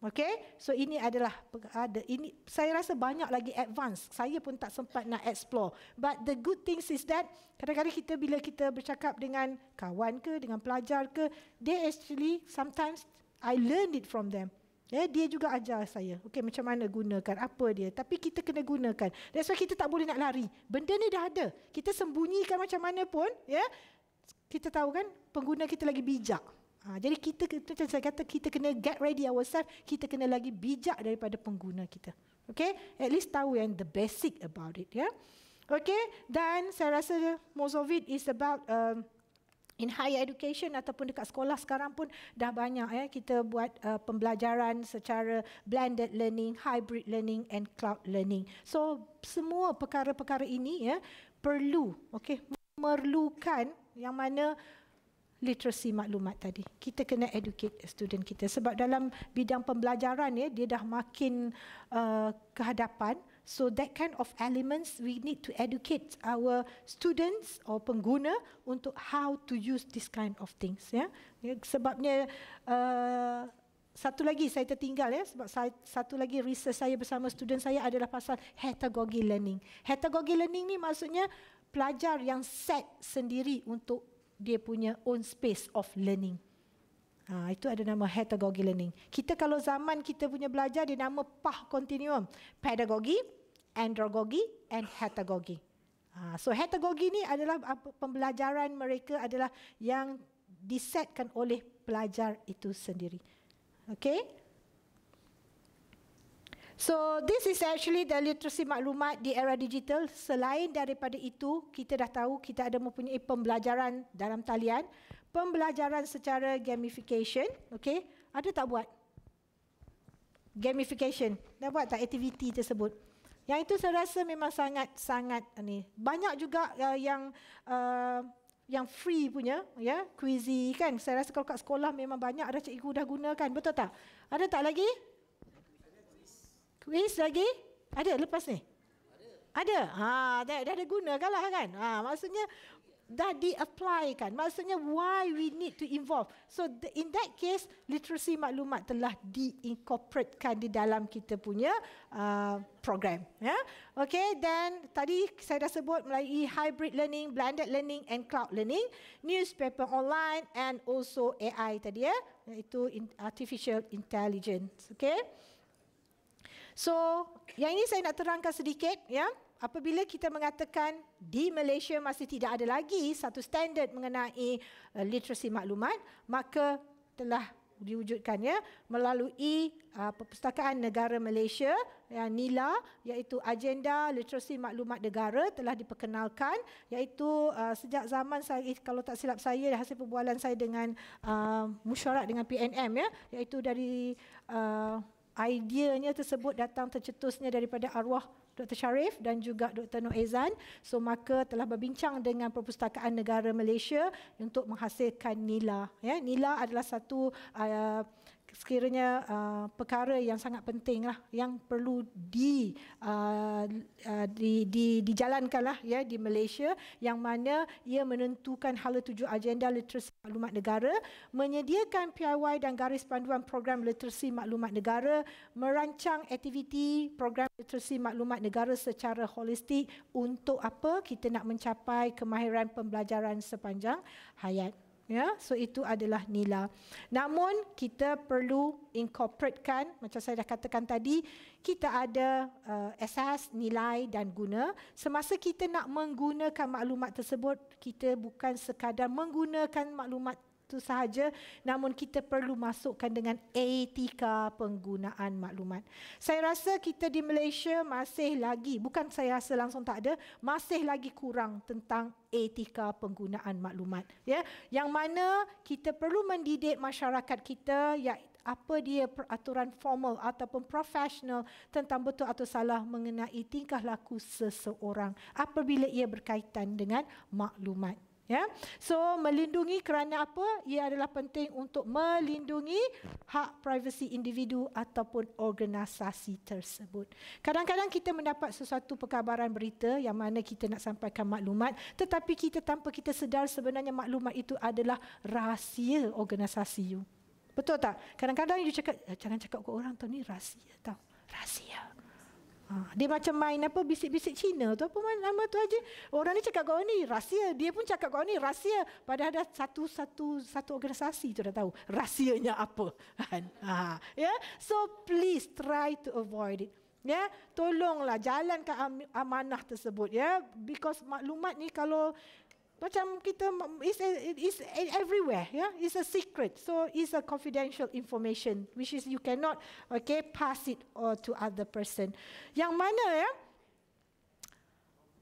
Okay, so ini adalah ini saya rasa banyak lagi advance. Saya pun tak sempat nak explore. But the good things is that kadang-kadang kita bila kita bercakap dengan kawan ke, dengan pelajar ke, they actually sometimes I learned it from them. Dia juga ajar saya. Okay, macam mana gunakan apa dia. Tapi kita kena gunakan. That's why kita tak boleh nak lari. Benda ni dah ada. Kita sembunyikan macam mana pun, kita tahu kan pengguna kita lagi bijak. Jadi kita saya kata kita kena get ready ourselves, kita kena lagi bijak daripada pengguna kita. Okay, at least tahu yang the basic about it ya. Okay, dan saya rasa most of it is about in higher education ataupun dekat sekolah sekarang pun dah banyak ya kita buat pembelajaran secara blended learning, hybrid learning and cloud learning. So semua perkara-perkara ini ya perlu memerlukan yang mana literasi maklumat tadi. Kita kena educate student kita sebab dalam bidang pembelajaran dia dah makin kehadapan. So that kind of elements we need to educate our students or pengguna untuk how to use this kind of things ya. Sebabnya satu lagi saya tertinggal sebab satu lagi research saya bersama student saya adalah pasal heterogogy learning. Heterogogy learning ni maksudnya pelajar yang set sendiri untuk dia punya own space of learning. Itu ada nama heterogogy learning. Kita kalau zaman kita punya belajar dia nama PAH continuum. Pedagogy, andragogy and heterogogy. So heterogogy ni adalah pembelajaran mereka adalah yang disetkan oleh pelajar itu sendiri. Okay? So this is actually the literacy maklumat di era digital. Selain daripada itu, kita dah tahu kita ada mempunyai pembelajaran dalam talian, pembelajaran secara gamification, okay? Ada tak buat? Gamification. Dah buat tak aktiviti tersebut? Yang itu saya rasa memang sangat ni. Banyak juga yang free punya, ya, Quizzy kan. Saya rasa kalau kat sekolah memang banyak ada cikgu dah gunakan, betul tak? Ada tak lagi? Quiz lagi? Ada lepas ni? Ada. Dah ada gunakan lah kan. Maksudnya dah di-apply kan. Maksudnya why we need to involve. So in that case, literasi maklumat telah di-incorporatekan di dalam kita punya program. Ya. Okay, then tadi saya dah sebut melalui hybrid learning, blended learning and cloud learning, newspaper online and also AI tadi ya, iaitu artificial intelligence. Okay. So, yang ini saya nak terangkan sedikit ya. Apabila kita mengatakan di Malaysia masih tidak ada lagi satu standard mengenai literasi maklumat, maka telah diwujudkan ya melalui Perpustakaan Negara Malaysia NILA, iaitu Agenda Literasi Maklumat Negara telah diperkenalkan, iaitu sejak zaman saya, kalau tak silap saya, hasil perbualan saya dengan mesyuarat dengan PNM ya, iaitu dari ideanya tersebut datang tercetusnya daripada arwah Dr. Sharif dan juga Dr. Noor Aizan. So maka telah berbincang dengan Perpustakaan Negara Malaysia untuk menghasilkan NILA. Ya, NILA adalah satu sekiranya perkara yang sangat penting lah, yang perlu dijalankanlah ya di Malaysia, yang mana ia menentukan hala tuju agenda literasi maklumat negara, menyediakan PIY dan garis panduan program literasi maklumat negara, merancang aktiviti program literasi maklumat negara secara holistik. Untuk apa? Kita nak mencapai kemahiran pembelajaran sepanjang hayat. Ya, so itu adalah NILA. Namun kita perlu incorporatekan, macam saya dah katakan tadi, kita ada asas, nilai dan guna. Semasa kita nak menggunakan maklumat tersebut, kita bukan sekadar menggunakan maklumat itu sahaja, namun kita perlu masukkan dengan etika penggunaan maklumat. Saya rasa kita di Malaysia masih lagi, bukan saya rasa langsung tak ada, masih lagi kurang tentang etika penggunaan maklumat. Ya, yang mana kita perlu mendidik masyarakat kita, ya, apa dia peraturan formal ataupun profesional tentang betul atau salah mengenai tingkah laku seseorang apabila ia berkaitan dengan maklumat. Ya, so melindungi kerana apa? Ia adalah penting untuk melindungi hak privasi individu ataupun organisasi tersebut. Kadang-kadang kita mendapat sesuatu perkabaran berita yang mana kita nak sampaikan maklumat, tetapi kita tanpa kita sedar sebenarnya maklumat itu adalah rahsia organisasi you. Betul tak? Kadang-kadang you cakap, jangan cakap ke orang tau, ni rahsia tau. Rahsia. Dia macam main apa bisik-bisik Cina tu, apa nama tu aja. Orang ni cakap kau ni rahsia, dia pun cakap kau ni rahsia, padahal dah satu organisasi tu dah tahu rahsianya apa kan. Ya, so please try to avoid it. Ya, tolonglah jalankan amanah tersebut ya, because maklumat ni kalau macam kita is everywhere, ya, it's a secret, so it's a confidential information which is you cannot pass it to other person. Yang mana ya,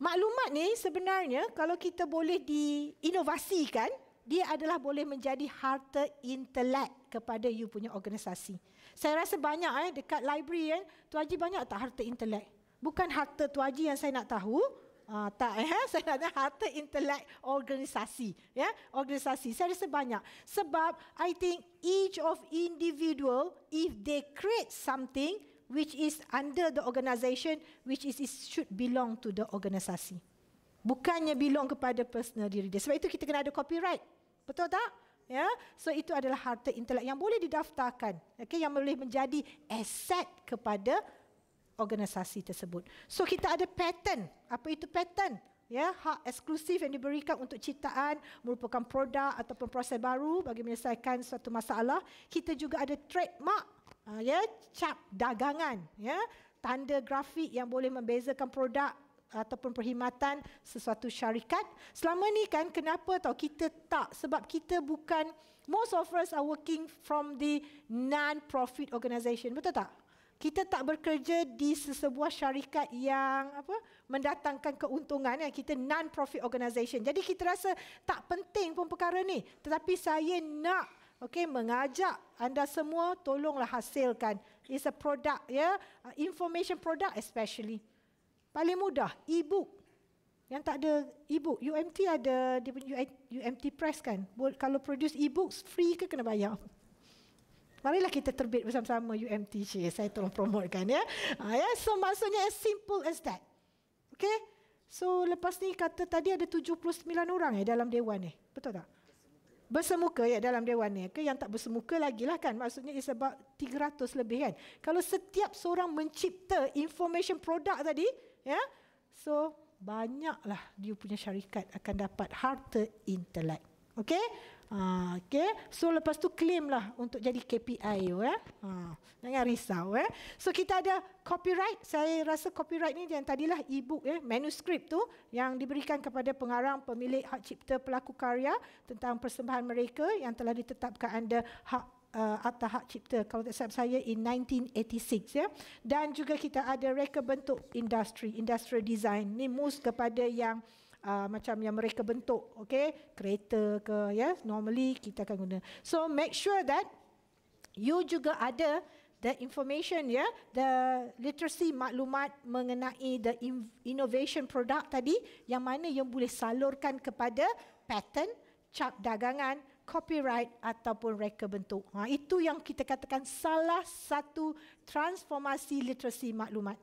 maklumat ni sebenarnya kalau kita boleh diinovasikan, dia adalah boleh menjadi harta intelek kepada you punya organisasi. Saya rasa banyak dekat library Tuan Haji banyak tak harta intelek? Bukan harta Tuan Haji yang saya nak tahu. Saya nak harta intelek organisasi, ya, organisasi. Saya rasa banyak. Sebab I think each of individual, if they create something which is under the organisation, which is it should belong to the organisasi. Bukannya belong kepada personal diri dia. Sebab itu kita kena ada copyright. Betul tak? Ya, so itu adalah harta intelek yang boleh didaftarkan, yang boleh menjadi aset kepada organisasi tersebut. So kita ada patent. Apa itu patent? Ya, hak eksklusif yang diberikan untuk ciptaan merupakan produk ataupun proses baru bagi menyelesaikan suatu masalah. Kita juga ada trademark, ya, cap dagangan, ya, tanda grafik yang boleh membezakan produk ataupun perkhidmatan sesuatu syarikat. Selama ni kan kenapa tahu kita tak, sebab kita bukan, most of us are working from the non-profit organisation, betul tak? Kita tak bekerja di sesebuah syarikat yang mendatangkan keuntungan, yang kita non-profit organisation. Jadi kita rasa tak penting pun perkara ni. Tetapi saya nak mengajak anda semua, tolonglah hasilkan. It's a product, ya, information product especially. Paling mudah, e-book. Yang tak ada e-book, UMT ada, dia punya UMT Press kan. Kalau produce e-books, free ke kena bayar? Marilah kita terbit bersama-sama UMT. Saya tolong promotekan ya. So maksudnya as simple as that. Okay? So lepas ni kata tadi ada 79 orang dalam dewan ni. Betul tak? Bersemuka dalam dewan ni. Yang tak bersemuka lagi lah kan. Maksudnya it's about 300 lebih kan. Kalau setiap seorang mencipta information product tadi, so banyaklah dia punya syarikat akan dapat harta intelek. Okey? So lepas tu claim lah untuk jadi KPI jangan risau So kita ada copyright. Saya rasa copyright ni yang tadilah e-book manuskrip tu yang diberikan kepada pengarang, pemilik hak cipta, pelaku karya tentang persembahan mereka yang telah ditetapkan under hak Akta Hak Cipta kalau tak silap saya in 1986 Dan juga kita ada reka bentuk industrial design. Ni most kepada yang macam yang mereka bentuk, kereta ke, normally kita akan guna. So make sure that you juga ada the information, the literacy maklumat mengenai the innovation product tadi, yang mana yang boleh salurkan kepada patent, cap dagangan, copyright ataupun reka bentuk. Itu yang kita katakan salah satu transformasi literasi maklumat.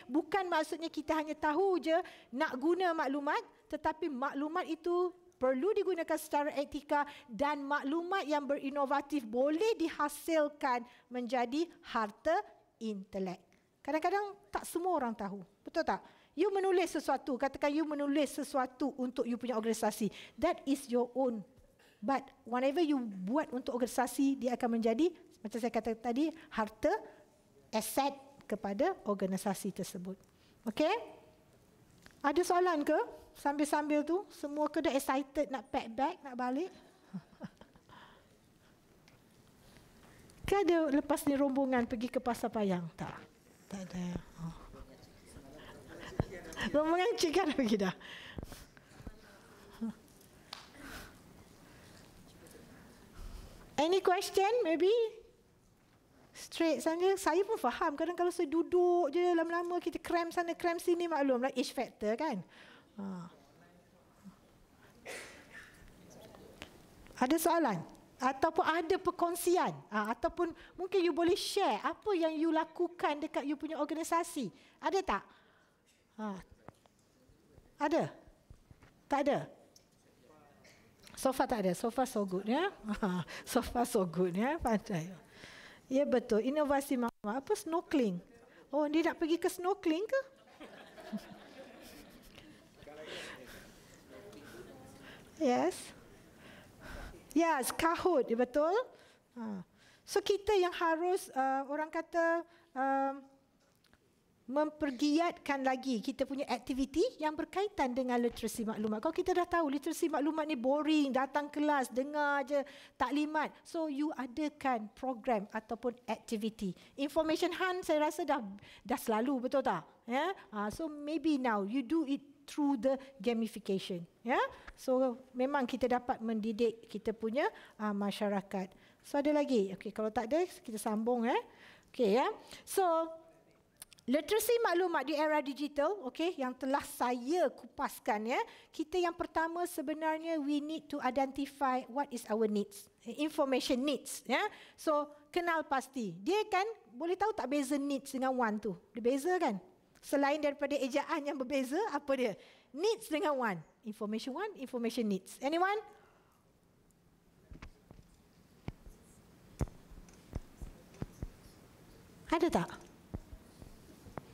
Bukan maksudnya kita hanya tahu je nak guna maklumat, tetapi maklumat itu perlu digunakan secara etika dan maklumat yang berinovatif boleh dihasilkan menjadi harta intelek. Kadang-kadang tak semua orang tahu. Betul tak? You menulis sesuatu, katakan you menulis sesuatu untuk you punya organisasi. That is your own. But whatever you buat untuk organisasi, dia akan menjadi, macam saya kata tadi, harta, aset kepada organisasi tersebut. Okey? Ada soalan ke? Sambil-sambil tu, semua ke dah excited nak pack bag, nak balik? Ke ada lepas ni rombongan pergi ke Pasar Payang? Tak. Tak ada. Rombongan cik kan pergi dah. Any question maybe? Straight saja. Saya pun faham. Kadang kalau saya duduk je lama-lama kita cramp sana cramp sini, maklumlah age factor kan. Ada soalan? Ataupun ada perkongsian? Ataupun mungkin you boleh share apa yang you lakukan dekat you punya organisasi. Ada tak? Ada? Tak ada? So far tak ada. So far so good So far so good pandai. Ya betul. Inovasi maklumat. Apa snorkeling? Oh, dia nak pergi ke snorkeling ke? Yes. Yes, Kahoot, betul. So kita yang harus orang kata mempergiatkan lagi kita punya aktiviti yang berkaitan dengan literasi maklumat. Kalau kita dah tahu literasi maklumat ni boring, datang kelas, dengar je taklimat. So you adakan program ataupun aktiviti. Information hunt saya rasa dah selalu, betul tak? So maybe now you do it through the gamification. So memang kita dapat mendidik kita punya masyarakat. So ada lagi? Okay, kalau tak ada kita sambung. Okay, So literasi maklumat di era digital, yang telah saya kupaskan kita yang pertama sebenarnya we need to identify what is our needs, information needs So kenal pasti. Dia kan boleh tahu tak beza needs dengan want tu? Dia beza kan? Selain daripada ejaan yang berbeza, apa dia? Needs dengan want. Information want, information needs. Anyone? Ada tak?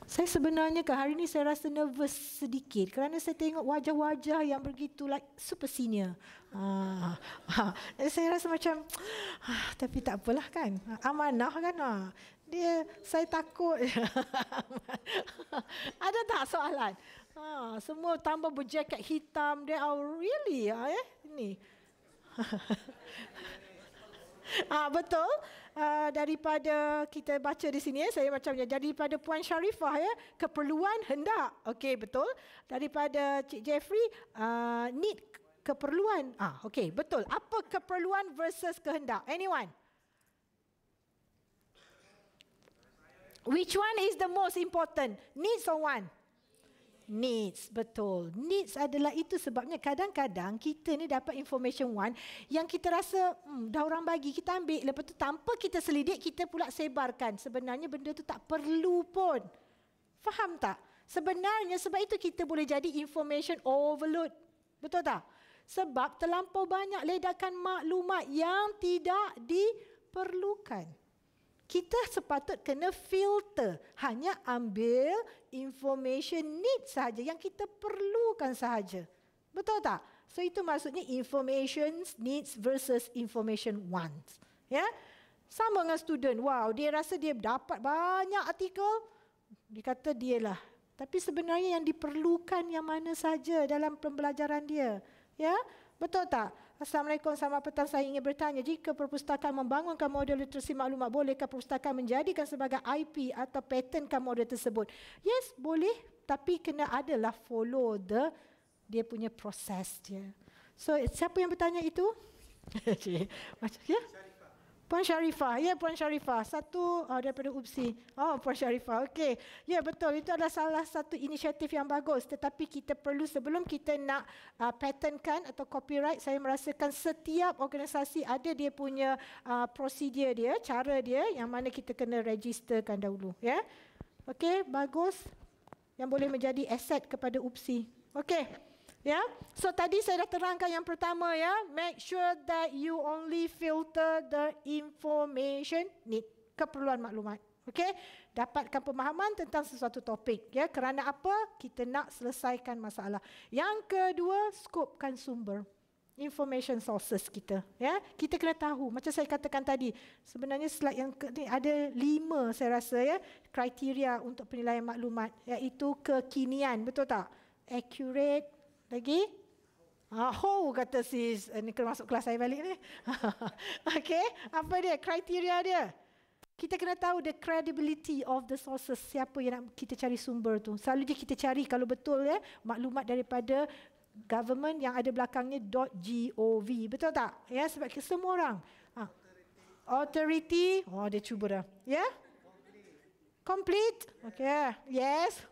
Saya sebenarnya ke hari ni saya rasa nervous sedikit kerana saya tengok wajah-wajah yang begitu like super senior. Saya rasa macam tapi tak apalah kan. Amanah kan. Saya takut. Ada tak soalan? Semua tambah berjaket hitam. They are really ini. Betul. Daripada kita baca di sini saya macamnya daripada Puan Sharifah keperluan hendak. Okey, betul. Daripada Cik Jeffrey need keperluan. Okey, betul. Apa keperluan versus kehendak? Anyone? Which one is the most important? Needs or want? Needs, betul. Needs adalah itu sebabnya kadang-kadang kita ni dapat information one yang kita rasa dah orang bagi, kita ambil. Lepas tu tanpa kita selidik, kita pula sebarkan. Sebenarnya benda tu tak perlu pun. Faham tak? Sebenarnya sebab itu kita boleh jadi information overload. Betul tak? Sebab terlampau banyak ledakan maklumat yang tidak diperlukan. Kita sepatut kena filter. Hanya ambil information need sahaja, yang kita perlukan sahaja. Betul tak? So itu maksudnya information needs versus information wants. Ya? Sama dengan student. Wow, dia rasa dia dapat banyak artikel. Dia kata dia lah. Tapi sebenarnya yang diperlukan yang mana saja dalam pembelajaran dia. Ya? Betul tak? Assalamualaikum, selamat petang. Saya ingin bertanya, jika perpustakaan membangunkan model literasi maklumat, bolehkah perpustakaan menjadikan sebagai IP atau patentkan model tersebut? Yes, boleh. Tapi kena adalah follow dia punya proses dia. So, siapa yang bertanya itu? Ya? Puan Sharifah. Ya, Puan Sharifah. Satu daripada UPSI. Oh, Puan Sharifah. Okey. Ya, betul. Itu adalah salah satu inisiatif yang bagus. Tetapi kita perlu, sebelum kita nak patentkan atau copyright, saya merasakan setiap organisasi ada dia punya prosedur dia, cara dia, yang mana kita kena registerkan dahulu. Ya. Okey, bagus. Yang boleh menjadi aset kepada UPSI. Okey. Ya, so tadi saya dah terangkan yang pertama ya, make sure that you only filter the information need, keperluan maklumat. Okey, dapatkan pemahaman tentang sesuatu topik ya, kerana apa? Kita nak selesaikan masalah. Yang kedua, skopkan sumber. Information sources kita ya. Kita kena tahu, macam saya katakan tadi, sebenarnya slide yang ni ada 5 saya rasa ya, kriteria untuk penilaian maklumat, iaitu kekinian, betul tak? Accurate. Lagi? Kata sis. Ni kena masuk kelas saya balik ni. Okey, apa dia? Kriteria dia. Kita kena tahu the credibility of the sources. Siapa yang nak kita cari sumber tu. Selalu je kita cari kalau betul ya, maklumat daripada government yang ada belakangnya .gov. Betul tak? Ya, sebab semua orang. Authority. Dia cuba dah. Ya? Complete. Okey. Yes.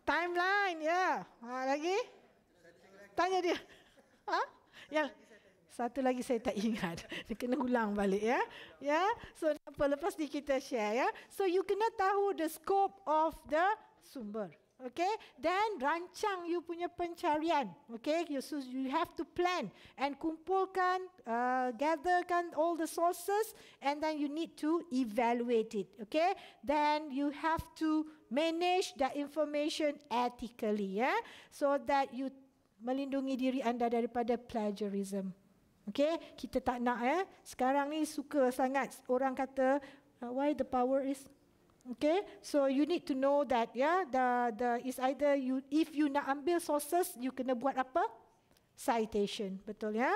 Timeline, ya. Lagi? Tanya dia. Ya. Satu lagi saya tak ingat. Kena ulang balik ya. Ya. So lepas ni kita share ya. So you kena tahu the scope of the sumber. Okay, then rancang you punya pencarian. Okay, so you have to plan and kumpulkan, gatherkan all the sources, and then you need to evaluate it. Okay, then you have to manage the information ethically, yeah, so that you melindungi diri anda daripada plagiarism. Okay, kita tak nak sekarang ni suka sangat orang kata why the power is. Okay, so you need to know that the is either you, if you nak ambil sources, you kena buat apa? Citation, betul ya?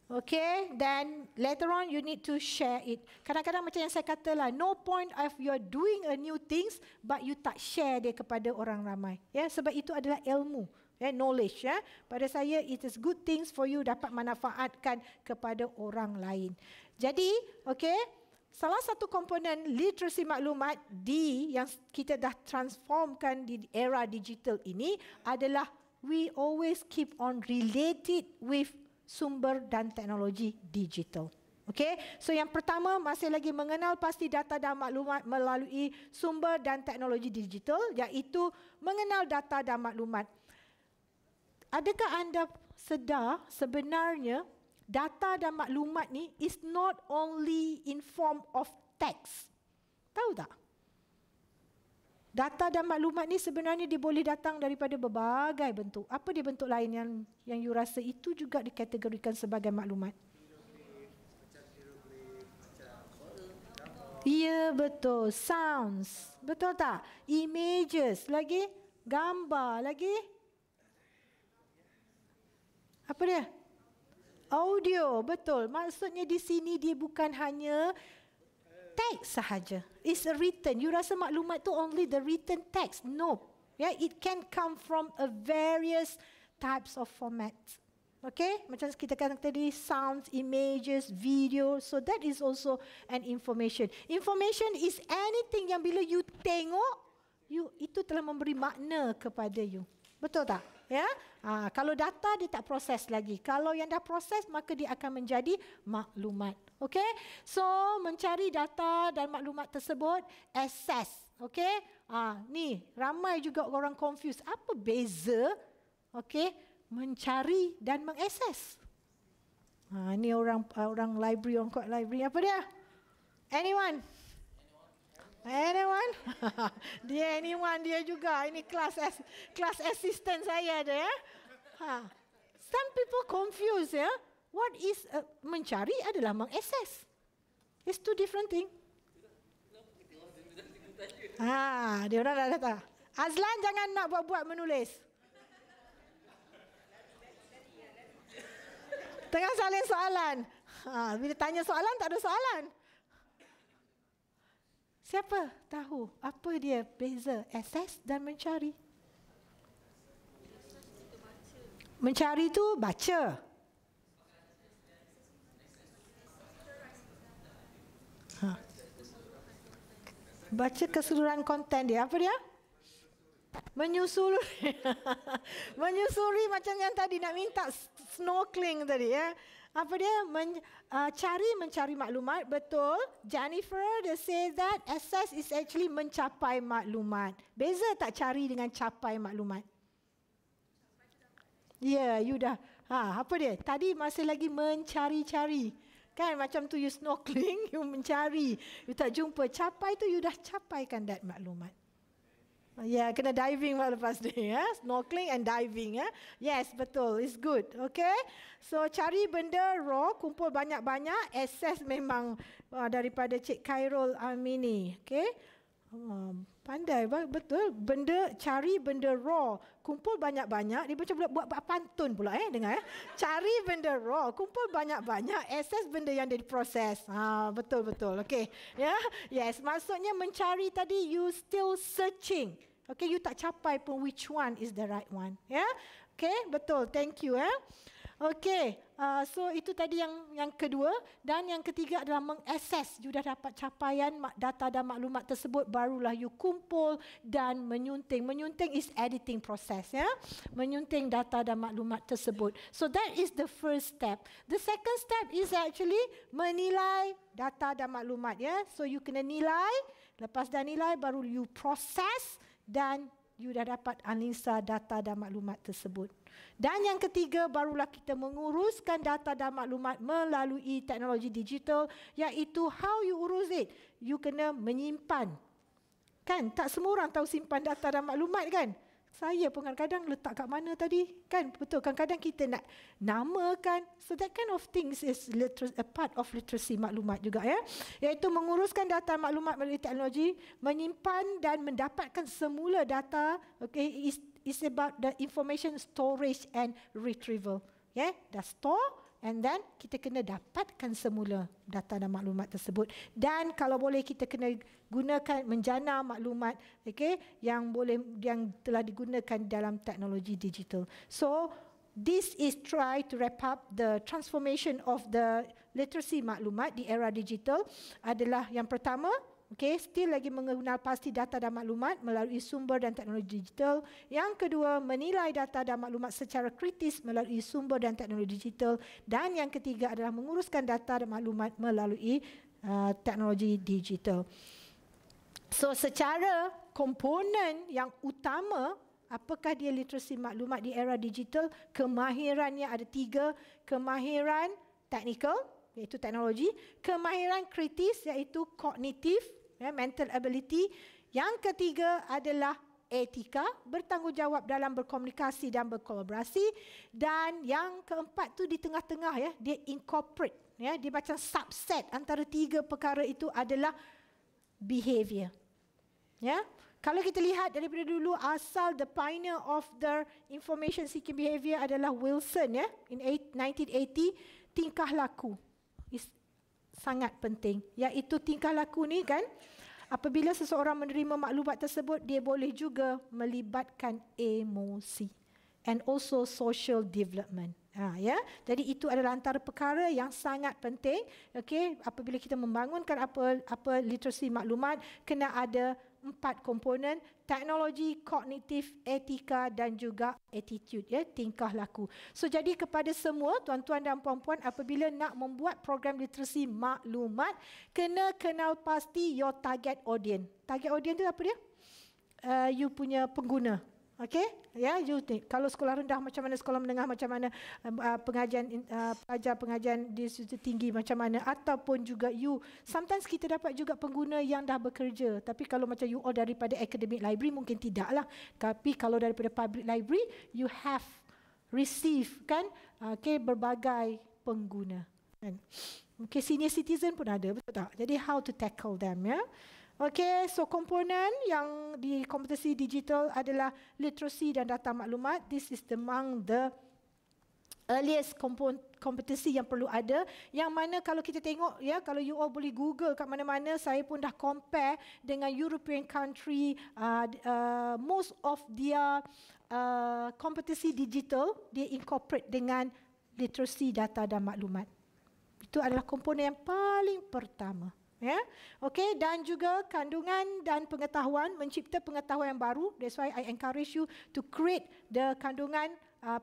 Okay, then later on you need to share it. Kadang-kadang macam yang saya kata lah, no point if you are doing a new things but you tak share dia kepada orang ramai. Ya, sebab itu adalah ilmu, knowledge ya. Pada saya it is good things for you dapat manfaatkan kepada orang lain. Jadi, okay, salah satu komponen literasi maklumat yang kita dah transformkan di era digital ini adalah we always keep on related with sumber dan teknologi digital. Okay, so yang pertama masih lagi mengenal pasti data dan maklumat melalui sumber dan teknologi digital, iaitu mengenal data dan maklumat. Adakah anda sedar sebenarnya data dan maklumat ni is not only in form of text. Tahu tak? Data dan maklumat ni sebenarnya dia boleh datang daripada berbagai bentuk. Apa dia bentuk lain yang you rasa itu juga dikategorikan sebagai maklumat? Ya, betul. Sounds. Betul tak? Images. Lagi? Gambar. Lagi? Apa dia? Audio, betul. Maksudnya di sini dia bukan hanya teks sahaja. It's a written. You rasa maklumat tu only the written text? No. It can come from a various types of formats. Okay, macam kita kata tadi, sounds, images, video. So that is also an information. Information is anything yang bila you tengok, itu telah memberi makna kepada you. Betul tak? Ya, kalau data dia tak proses lagi. Kalau yang dah proses maka dia akan menjadi maklumat. Okey, so mencari data dan maklumat tersebut, access. Okey, ni ramai juga orang confuse. Apa beza? Okey, mencari dan mengakses. Ni orang library, orang kuat library. Apa dia? Anyone? Anyone? Dia anyone dia juga. Ini kelas assistant saya ada ya. Some people confuse ya. What is mencari adalah mengakses. It's two different thing. Dia orang dah datang. Azlan jangan nak buat-buat menulis. Tengah salin soalan. Bila tanya soalan tak ada soalan. Siapa tahu apa dia beza access dan mencari? Mencari tu baca. Baca keseluruhan konten dia. Apa dia? Menyusuri. Menyusuri macam yang tadi nak minta snorkeling tadi ya. Apa dia? Mencari maklumat. Betul. Jennifer, they say that access is actually mencapai maklumat. Beza tak cari dengan capai maklumat? Ya, you dah. Apa dia? Tadi masih lagi mencari-cari. Kan macam tu you snorkeling, you mencari. You tak jumpa. Capai tu you dah capaikan that maklumat. Ya, kena diving lepas ni ya. Snorkeling and diving ya. Yes, betul. It's good. Okay. So cari benda raw, kumpul banyak-banyak. Access memang daripada Cik Khairul Amini. Okay. Pandai betul. Cari benda raw, kumpul banyak-banyak. Dia macam buat pantun pula dengar Cari benda raw, kumpul banyak-banyak. Access benda yang dah diproses. Betul. Okay. Ya. Yes, maksudnya mencari tadi you still searching. Okay, you tak capai pun which one is the right one. Ya. Okay, betul. Thank you Okay, so itu tadi yang kedua. Dan yang ketiga adalah mengakses. You dah dapat capaian data dan maklumat tersebut, barulah you kumpul dan menyunting. Menyunting is editing process ya. Menyunting data dan maklumat tersebut. So that is the first step. The second step is actually menilai data dan maklumat ya. So you kena nilai, lepas dah nilai baru you proses dan you dah dapat analisa data dan maklumat tersebut. Dan yang ketiga, barulah kita menguruskan data dan maklumat melalui teknologi digital, iaitu how you urus it. You kena menyimpan. Kan, tak semua orang tahu simpan data dan maklumat kan? Saya pun kadang-kadang letak kat mana tadi? Kan, betul. Kadang-kadang kita nak namakan. So that kind of things is a part of literacy maklumat juga ya. Iaitu menguruskan data maklumat melalui teknologi, menyimpan dan mendapatkan semula data. Okay, is about the information storage and retrieval. Ya, dah store. And then kita kena dapatkan semula data dan maklumat tersebut. Dan kalau boleh kita kena gunakan menjana maklumat yang telah digunakan dalam teknologi digital. So this is try to wrap up the transformation of the literacy maklumat di era digital adalah yang pertama. Still lagi mengenal pasti data dan maklumat melalui sumber dan teknologi digital. Yang kedua, menilai data dan maklumat secara kritis melalui sumber dan teknologi digital. Dan yang ketiga adalah menguruskan data dan maklumat melalui teknologi digital. So secara komponen yang utama, apakah dia literasi maklumat di era digital? Kemahirannya ada 3. Kemahiran teknikal, iaitu teknologi. Kemahiran kritis, iaitu kognitif, mental ability. Yang ketiga adalah etika, bertanggungjawab dalam berkomunikasi dan berkolaborasi. Dan yang keempat tu di tengah-tengah dia incorporate, dia macam subset antara 3 perkara itu adalah behavior. Kalau kita lihat daripada dulu, asal the pioneer of the information seeking behavior adalah Wilson in 1980. Tingkah laku is sangat penting, iaitu tingkah laku ni kan, apabila seseorang menerima maklumat tersebut, dia boleh juga melibatkan emosi and also social development. Jadi itu adalah antara perkara yang sangat penting. Apabila kita membangunkan apa literasi maklumat, kena ada 4 komponen: teknologi, kognitif, etika dan juga attitude, ya, tingkah laku. So jadi kepada semua tuan-tuan dan puan-puan, apabila nak membuat program literasi maklumat, kena kenal pasti your target audience. Target audience tu apa dia? You punya pengguna. Okey, ya, you kalau sekolah rendah macam mana, sekolah menengah macam mana, pelajar pengajian di institusi tinggi macam mana, ataupun juga you, sometimes kita dapat juga pengguna yang dah bekerja, tapi kalau macam you all daripada academic library mungkin tidaklah, tapi kalau daripada public library you have receive kan, berbagai pengguna kan. Senior citizen pun ada, betul tak? Jadi how to tackle them, ya. Okey, so komponen yang di kompetisi digital adalah literasi dan data maklumat. This is among the earliest kompetisi yang perlu ada, yang mana kalau kita tengok, ya, kalau you all boleh Google kat mana-mana, saya pun dah compare dengan European country, most of their kompetisi digital dia incorporate dengan literasi data dan maklumat. Itu adalah komponen yang paling pertama. Ya, okey, dan juga kandungan dan pengetahuan, mencipta pengetahuan yang baru. That's why I encourage you to create the kandungan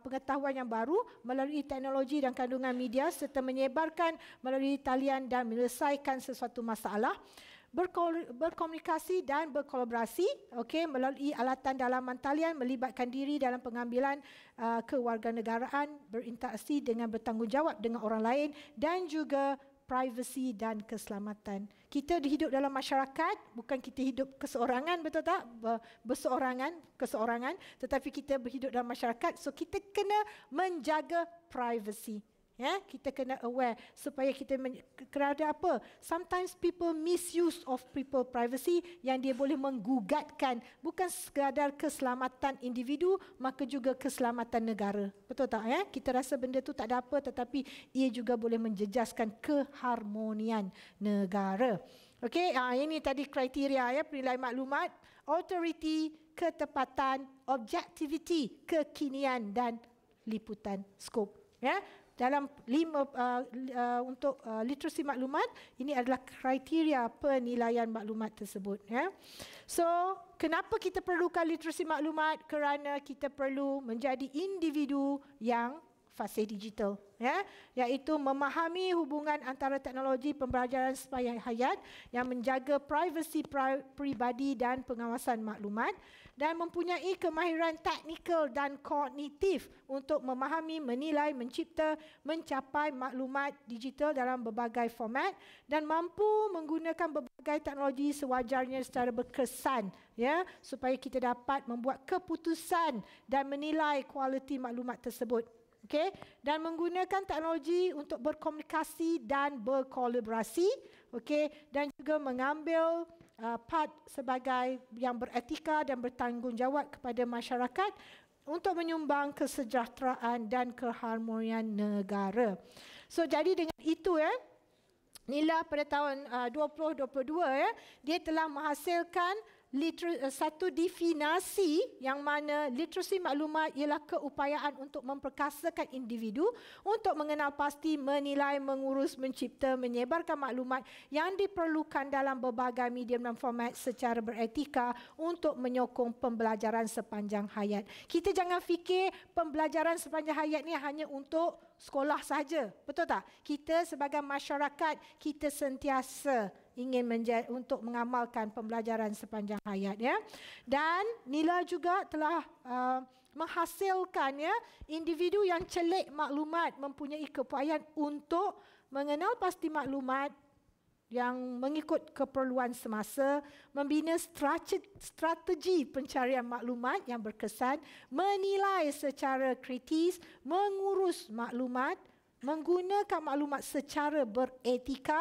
pengetahuan yang baru melalui teknologi dan kandungan media, serta menyebarkan melalui talian dan menyelesaikan sesuatu masalah. Berkomunikasi dan berkolaborasi, okey, melalui alatan dalaman talian, melibatkan diri dalam pengambilan kewarganegaraan, berinteraksi dengan bertanggungjawab dengan orang lain, dan juga privacy dan keselamatan. Kita hidup dalam masyarakat, bukan kita hidup keseorangan, betul tak? Keseorangan, tetapi kita berhidup dalam masyarakat, so kita kena menjaga privacy. Ya, kita kena aware supaya kita kerana apa? Sometimes people misuse of people privacy, yang dia boleh menggugatkan bukan sekadar keselamatan individu, maka juga keselamatan negara. Betul tak, ya? Kita rasa benda tu tak ada apa, tetapi ia juga boleh menjejaskan keharmonian negara. Okey, ini tadi kriteria, ya, penilaian maklumat: authority, ketepatan, objectivity, kekinian dan liputan, skop. Ya, dalam 5 untuk literasi maklumat, ini adalah kriteria penilaian maklumat tersebut, ya. So, kenapa kita perlukan literasi maklumat? Kerana kita perlu menjadi individu yang fasih digital, ya, iaitu memahami hubungan antara teknologi pembelajaran sepanjang hayat yang menjaga privasi pribadi dan pengawasan maklumat, dan mempunyai kemahiran teknikal dan kognitif untuk memahami, menilai, mencipta, mencapai maklumat digital dalam berbagai format, dan mampu menggunakan berbagai teknologi sewajarnya secara berkesan, ya, supaya kita dapat membuat keputusan dan menilai kualiti maklumat tersebut. Okey, dan menggunakan teknologi untuk berkomunikasi dan berkolaborasi, okey, dan juga mengambil part sebagai yang beretika dan bertanggungjawab kepada masyarakat untuk menyumbang kesejahteraan dan keharmonian negara. So jadi dengan itu, ya, Nila pada tahun 2022, ya, dia telah menghasilkan satu definisi yang mana literasi maklumat ialah keupayaan untuk memperkasakan individu untuk mengenal pasti, menilai, mengurus, mencipta, menyebarkan maklumat yang diperlukan dalam berbagai medium dan format secara beretika untuk menyokong pembelajaran sepanjang hayat. Kita jangan fikir pembelajaran sepanjang hayat ni hanya untuk sekolah saja, betul tak? Kita sebagai masyarakat, kita sentiasa ingin untuk mengamalkan pembelajaran sepanjang hayat, ya. Dan Nila juga telah menghasilkan, ya, individu yang celik maklumat, mempunyai keupayaan untuk mengenal pasti maklumat yang mengikut keperluan semasa, membina strategi pencarian maklumat yang berkesan, menilai secara kritis, mengurus maklumat, menggunakan maklumat secara beretika,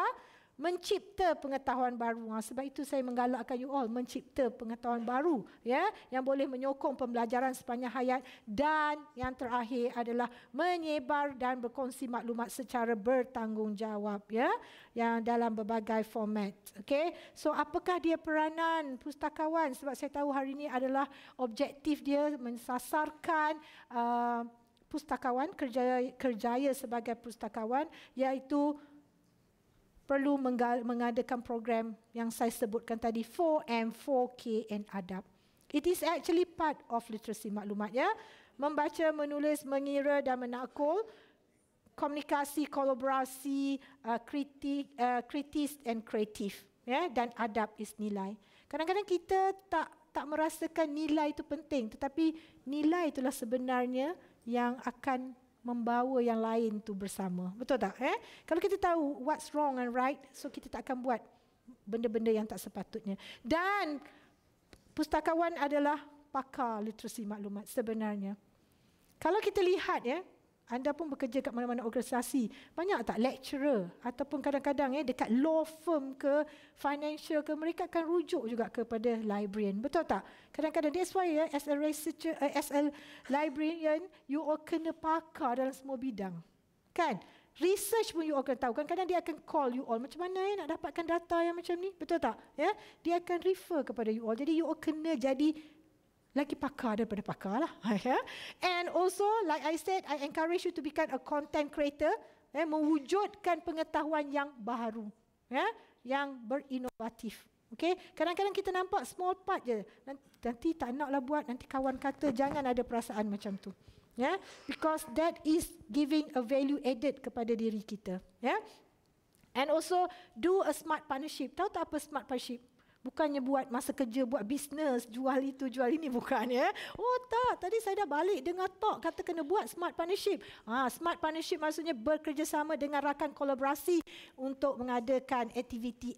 mencipta pengetahuan baru. Sebab itu saya menggalakkan you all mencipta pengetahuan baru, ya, yang boleh menyokong pembelajaran sepanjang hayat, dan yang terakhir adalah menyebar dan berkongsi maklumat secara bertanggungjawab, ya, yang dalam berbagai format. Okey, so apakah dia peranan pustakawan? Sebab saya tahu hari ini adalah objektif dia mensasarkan pustakawan, kerjaya sebagai pustakawan, iaitu perlu mengadakan program yang saya sebutkan tadi, 4M, 4K and adab. It is actually part of literacy maklumat, ya. Membaca, menulis, mengira dan menakul, komunikasi, kolaborasi, kritis and kreatif, ya, dan adab is nilai. Kadang-kadang kita tak merasakan nilai itu penting, tetapi nilai itulah sebenarnya yang akan membawa yang lain tu bersama. Betul tak? Kalau kita tahu what's wrong and right, so kita tak akan buat benda-benda yang tak sepatutnya. Dan pustakawan adalah pakar literasi maklumat sebenarnya. Kalau kita lihat, anda pun bekerja kat mana-mana organisasi, banyak tak lecturer ataupun kadang-kadang dekat law firm ke, financial ke, mereka akan rujuk juga kepada librarian. Betul tak? Kadang-kadang that's why as a researcher, as a librarian, you all kena pakar dalam semua bidang. Kan? Research pun you all kena tahu. Kadang-kadang dia akan call you all, macam mana nak dapatkan data yang macam ni? Betul tak? Dia akan refer kepada you all. Jadi you all kena jadi lagi pakar daripada pakar lah. And also, like I said, I encourage you to become a content creator, mewujudkan pengetahuan yang baru, yang berinovatif. Okay? Kadang-kadang kita nampak small part je. Nanti tak naklah buat, nanti kawan kata, jangan ada perasaan macam tu. Because that is giving a value added kepada diri kita. And also, do a smart partnership. Tahu tak apa smart partnership? Bukannya buat masa kerja, buat bisnes, jual itu, jual ini, bukan Oh tak, tadi saya dah balik dengar talk kata kena buat smart partnership. Smart partnership maksudnya bekerjasama dengan rakan kolaborasi untuk mengadakan aktiviti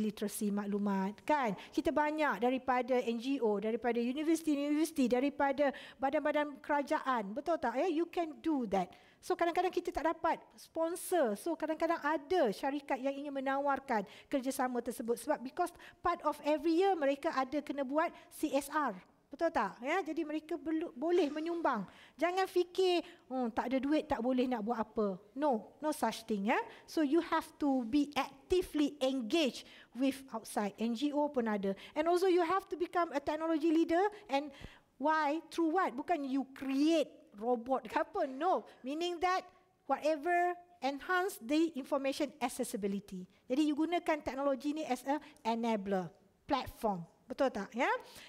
literasi maklumat. Kan? Kita banyak daripada NGO, daripada universiti, daripada badan-badan kerajaan. Betul tak? You can do that. So kadang-kadang kita tak dapat sponsor. So kadang-kadang ada syarikat yang ingin menawarkan kerjasama tersebut. Sebab because part of every year mereka ada kena buat CSR. Betul tak? Jadi mereka boleh menyumbang. Jangan fikir, tak ada duit tak boleh nak buat apa. No such thing. So you have to be actively engaged with outside. NGO pun ada. And also you have to become a technology leader. And why? Through what? Bukan you create robot ke apa. No. Meaning that whatever enhance the information accessibility. Jadi you gunakan teknologi ni as a enabler, platform. Betul tak?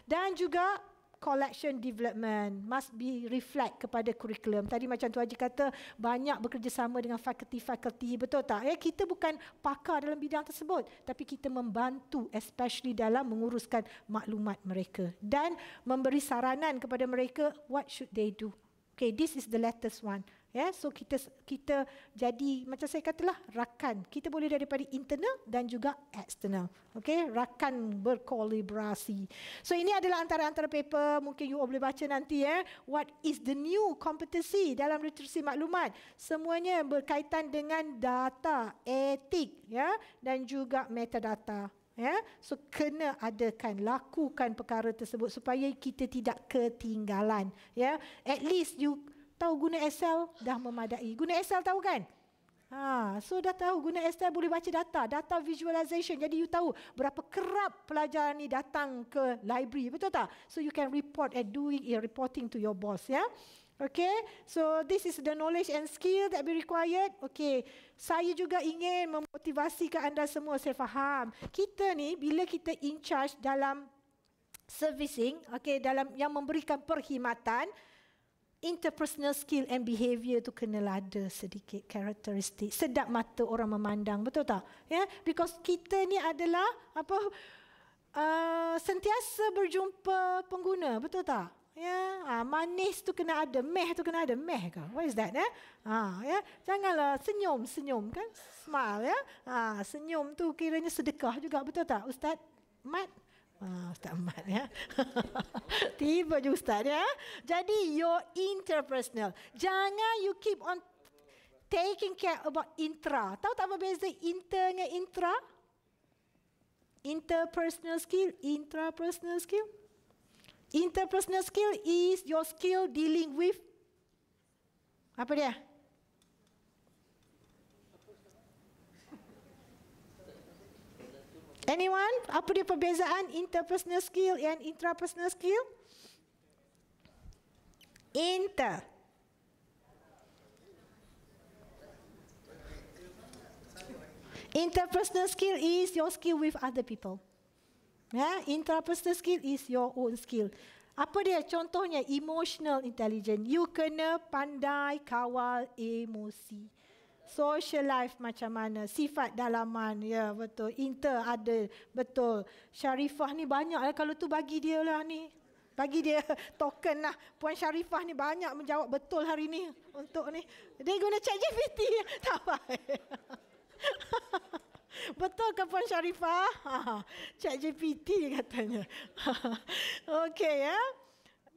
Dan juga collection development must be reflect kepada kurikulum. Tadi macam tu Haji kata, banyak bekerjasama dengan fakulti-fakulti. Betul tak? Kita bukan pakar dalam bidang tersebut, tapi kita membantu especially dalam menguruskan maklumat mereka dan memberi saranan kepada mereka what should they do. Okay, this is the latest one. So kita jadi macam saya katalah rakan. Kita boleh daripada internal dan juga eksternal. Okay, rakan berkolaborasi. So ini adalah antara paper mungkin you all boleh baca nanti. What is the new competency dalam literasi maklumat? Semuanya berkaitan dengan data, etik, dan juga metadata. So kena adakan, lakukan perkara tersebut supaya kita tidak ketinggalan. At least you tahu guna Excel dah memadai. Guna Excel tahu kan? So dah tahu guna Excel boleh baca data visualization. Jadi you tahu berapa kerap pelajar ni datang ke library, betul tak? So you can report and doing reporting to your boss. Okay, so this is the knowledge and skill that be required. Okay, saya juga ingin memotivasikan anda semua. Saya faham kita ni bila kita in charge dalam servicing, okay, dalam yang memberikan perkhidmatan, interpersonal skill and behaviour tu kenalah ada sedikit karakteristik. Sedap mata orang memandang, betul tak? Because kita ni adalah sentiasa berjumpa pengguna, betul tak? Manis tu kena ada, meh tu kena ada. Meh ke? What is that? Janganlah senyum kan? Smile. Senyum tu kiranya sedekah juga, betul tak? Ustaz Mat? Ustaz Mat tiba je Ustaz Jadi your interpersonal. Jangan you keep on taking care about intra. Tahu tak apa beza inter dengan intra? Interpersonal skill, intrapersonal skill. Interpersonal skill is your skill dealing with apa dia? Anyone? Apa dia perbezaan interpersonal skill and intrapersonal skill? Interpersonal skill is your skill with other people. Interpersonal skill is your own skill. Apa dia? Contohnya emotional intelligence. You kena pandai kawal emosi. Social life macam mana? Sifat dalaman, ya betul. Inter ada, betul. Syarifah ni banyak lah, kalau tu bagi dia lah ni. Bagi dia token lah. Puan Syarifah ni banyak menjawab betul hari ni untuk ni. Dia guna ChatGPT. Tak baik. Betul ke Puan Syarifah? ChatGPT katanya. Okey ya.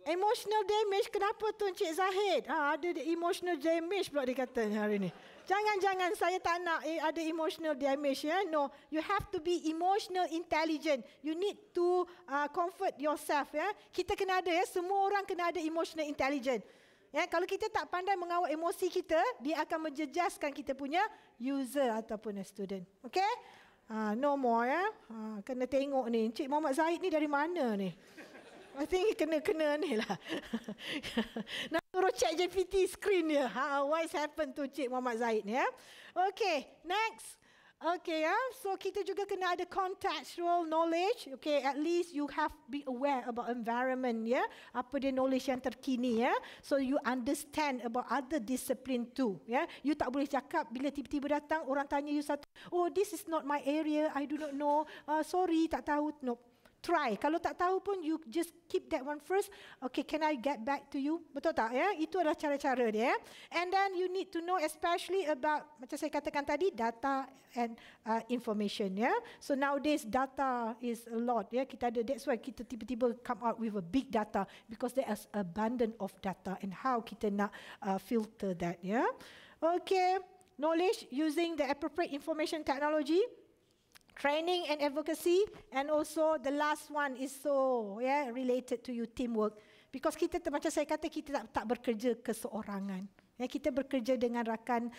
Emotional damage, kenapa tu Encik Zahid? Ada emotional damage pula dia kata hari ni. Jangan saya tak nak ada emotional damage ya. No, you have to be emotional intelligent. You need to comfort yourself ya. Kita kena ada ya, semua orang kena ada emotional intelligent. Ya, kalau kita tak pandai mengawal emosi kita, dia akan menjejaskan kita punya user ataupun student. Okay? No more ya. Kena tengok ni, Encik Muhammad Zahid ni dari mana ni? I think kena ni lah. Nak suruh ChatGPT screen dia. What's happened to Encik Muhammad Zahid ni ya? Okay, next. Okay, ya. So kita juga kena ada contextual knowledge. Okay, at least you have be aware about environment, ya. Apa dia knowledge yang terkini, ya. So you understand about other discipline too, ya. You tak boleh cakap bila tiba-tiba datang orang tanya you satu, oh this is not my area, I do not know, sorry tak tahu. No. Try. Kalau tak tahu pun you just keep that one first. Okay, can I get back to you? Betul tak ya? Itu adalah cara-cara dia. And then you need to know especially about, macam saya katakan tadi, data and information ya. So nowadays data is a lot ya. Kita ada, that's why kita tiba-tiba come out with a big data because there is abundance of data and how kita nak filter that ya. Okay, knowledge using the appropriate information technology. Training and advocacy, and also the last one is so related to you teamwork, because kita macam saya kata kita tak bekerja keseorangan. Ya, kita bekerja dengan rakan